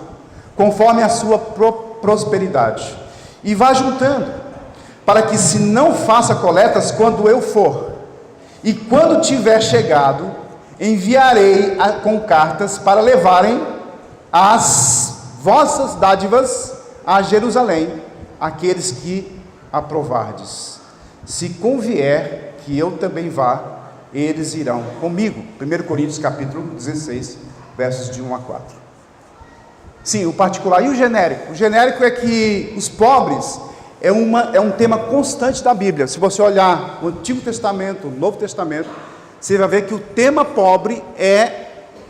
conforme a sua prosperidade, e vá juntando, para que se não faça coletas quando eu for, e quando tiver chegado, enviarei com cartas para levarem as vossas dádivas a Jerusalém, aqueles que aprovardes. Se convier que eu também vá, eles irão comigo. 1 Coríntios capítulo 16, versos de 1 a 4. Sim, o particular. E o genérico? O genérico é que os pobres é um tema constante da Bíblia. Se você olhar o Antigo Testamento, o Novo Testamento, você vai ver que o tema pobre é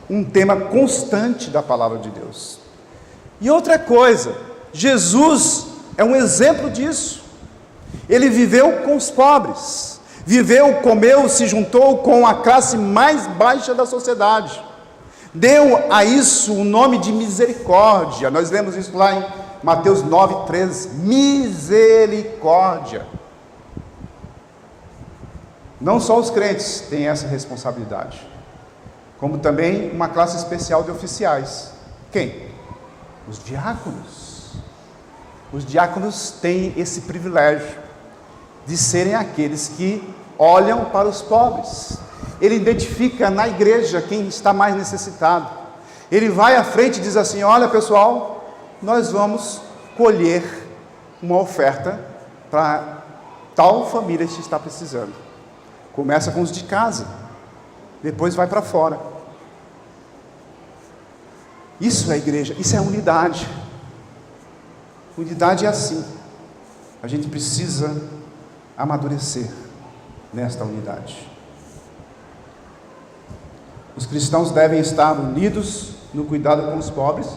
um tema constante da palavra de Deus. E outra coisa, Jesus é um exemplo disso. Ele viveu com os pobres, viveu, comeu, se juntou com a classe mais baixa da sociedade. Deu a isso o nome de misericórdia. Nós lemos isso lá em Mateus 9:13. Misericórdia. Não só os crentes têm essa responsabilidade, como também uma classe especial de oficiais. Quem? Os diáconos. Os diáconos têm esse privilégio de serem aqueles que olham para os pobres. Ele identifica na igreja quem está mais necessitado. Ele vai à frente e diz assim: olha pessoal, nós vamos colher uma oferta para tal família que está precisando. Começa com os de casa, depois vai para fora. Isso é igreja, isso é unidade. Unidade é assim. A gente precisa amadurecer nesta unidade. Os cristãos devem estar unidos no cuidado com os pobres,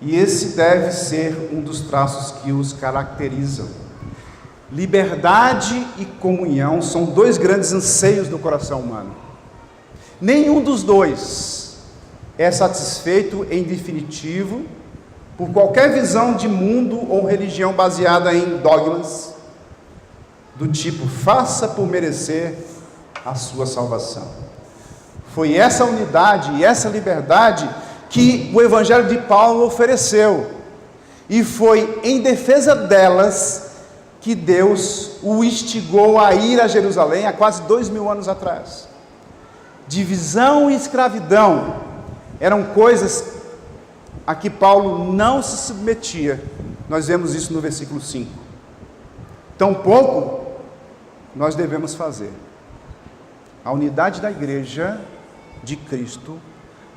e esse deve ser um dos traços que os caracterizam. Liberdade e comunhão são dois grandes anseios do coração humano. Nenhum dos dois é satisfeito em definitivo por qualquer visão de mundo ou religião baseada em dogmas do tipo faça por merecer a sua salvação. Foi essa unidade e essa liberdade que o Evangelho de Paulo ofereceu, e foi em defesa delas que Deus o instigou a ir a Jerusalém há quase 2000 anos atrás. Divisão e escravidão eram coisas a que Paulo não se submetia. Nós vemos isso no versículo 5. Tampouco nós devemos fazer. A unidade da igreja de Cristo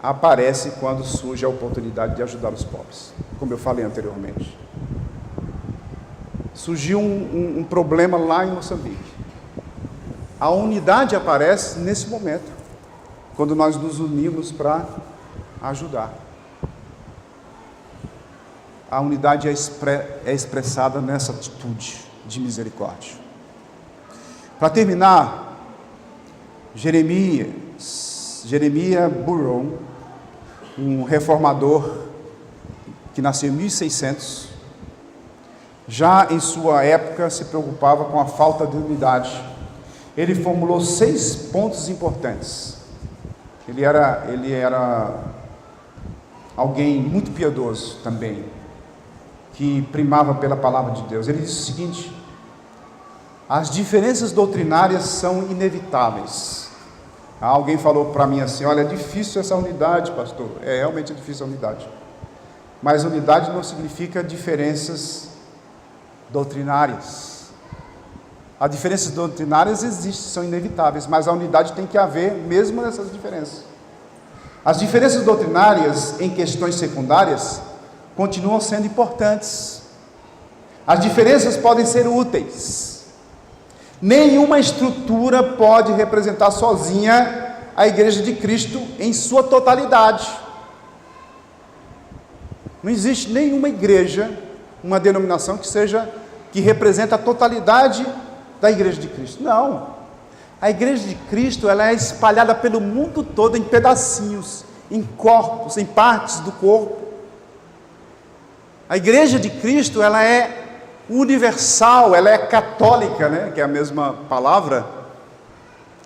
aparece quando surge a oportunidade de ajudar os pobres, como eu falei anteriormente. Surgiu um problema lá em Moçambique. A unidade aparece nesse momento, quando nós nos unimos para ajudar. A unidade é expressada nessa atitude de misericórdia. Para terminar, Jeremias Burroughs, um reformador que nasceu em 1600, já em sua época se preocupava com a falta de unidade. Ele formulou 6 pontos importantes. Ele era alguém muito piedoso também, que primava pela palavra de Deus. Ele disse o seguinte: as diferenças doutrinárias são inevitáveis. Alguém falou para mim assim: olha, é difícil essa unidade, pastor. É realmente difícil a unidade, mas unidade não significa diferenças doutrinárias. As diferenças doutrinárias existem, são inevitáveis, mas a unidade tem que haver mesmo nessas diferenças. As diferenças doutrinárias em questões secundárias continuam sendo importantes. As diferenças podem ser úteis. Nenhuma estrutura pode representar sozinha a igreja de Cristo em sua totalidade. Não existe nenhuma igreja, uma denominação que representa a totalidade da igreja de Cristo. Não. A igreja de Cristo, ela é espalhada pelo mundo todo em pedacinhos, em corpos, em partes do corpo. A igreja de Cristo, ela é universal, ela é católica, né? Que é a mesma palavra.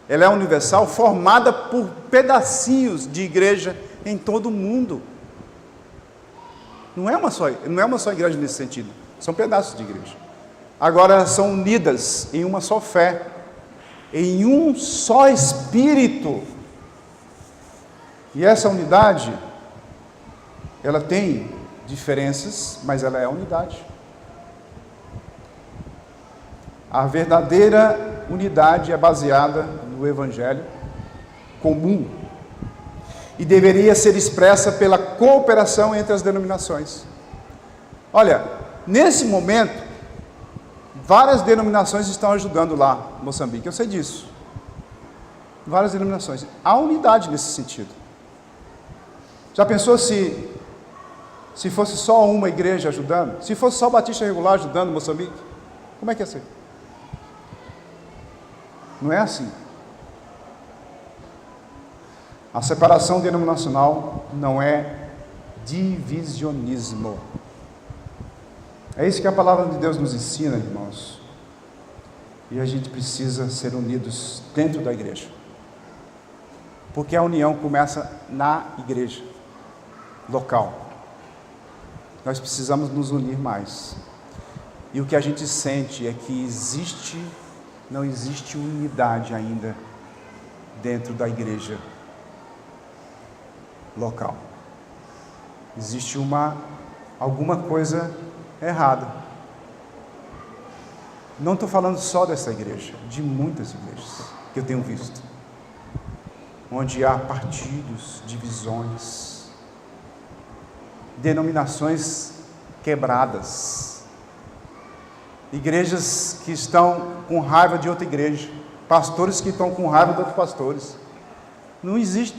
ela é universal, formada por pedacinhos de igreja em todo o mundo. Não é uma só igreja nesse sentido, são pedaços de igreja. Agora são unidas em uma só fé, em um só Espírito. E essa unidade, ela tem diferenças, mas ela é a unidade. A verdadeira unidade é baseada no Evangelho comum e deveria ser expressa pela cooperação entre as denominações. Olha, nesse momento, várias denominações estão ajudando lá em Moçambique, eu sei disso. Várias denominações. Há unidade nesse sentido. Já pensou se fosse só uma igreja ajudando? Se fosse só Batista Regular ajudando Moçambique? Como é que ia ser? Não é assim. A separação denominacional não é divisionismo. É isso que a palavra de Deus nos ensina, irmãos. E a gente precisa ser unidos dentro da igreja. Porque a união começa na igreja local. Nós precisamos nos unir mais. E o que a gente sente é que não existe unidade ainda dentro da igreja local. Existe alguma coisa errada. Não estou falando só dessa igreja, de muitas igrejas que eu tenho visto, onde há partidos, divisões, denominações quebradas, igrejas que estão com raiva de outra igreja, pastores que estão com raiva de outros pastores.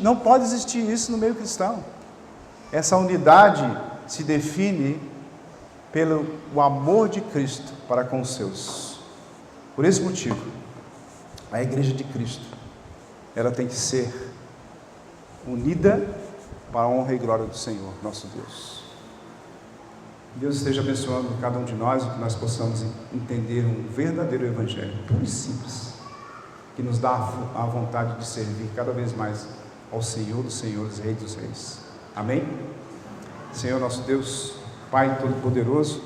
Não pode existir isso no meio cristão. Essa unidade se define pelo amor de Cristo para com os seus. Por esse motivo, a igreja de Cristo, ela tem que ser unida para a honra e glória do Senhor, nosso Deus. Deus esteja abençoando cada um de nós e que nós possamos entender um verdadeiro evangelho, puro e simples, que nos dá a vontade de servir cada vez mais ao Senhor dos Senhores, Rei dos Reis. Amém? Senhor nosso Deus, Pai Todo-Poderoso,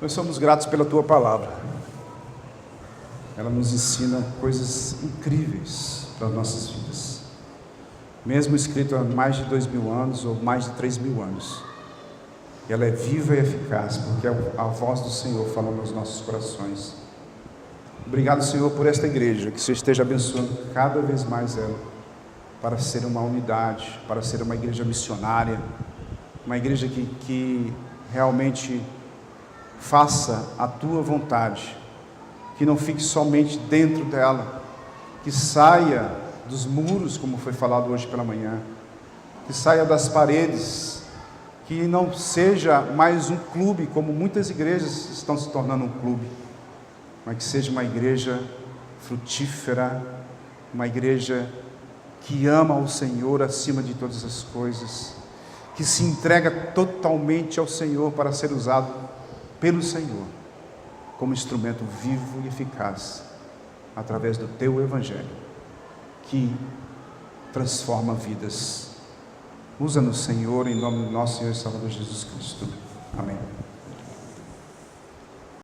nós somos gratos pela Tua Palavra. Ela nos ensina coisas incríveis para as nossas vidas. Mesmo escrito há mais de 2.000 anos ou mais de 3.000 anos, ela é viva e eficaz, porque a voz do Senhor fala nos nossos corações. Obrigado, Senhor, por esta igreja, que o Senhor esteja abençoando cada vez mais ela, para ser uma unidade, para ser uma igreja missionária, uma igreja que realmente faça a Tua vontade, que não fique somente dentro dela, que saia dos muros, como foi falado hoje pela manhã, que saia das paredes, que não seja mais um clube, como muitas igrejas estão se tornando um clube, mas que seja uma igreja frutífera, uma igreja que ama o Senhor acima de todas as coisas, que se entrega totalmente ao Senhor para ser usado pelo Senhor, como instrumento vivo e eficaz, através do Teu Evangelho, que transforma vidas. Usa-nos, Senhor, em nome do nosso Senhor e Salvador Jesus Cristo. Amém.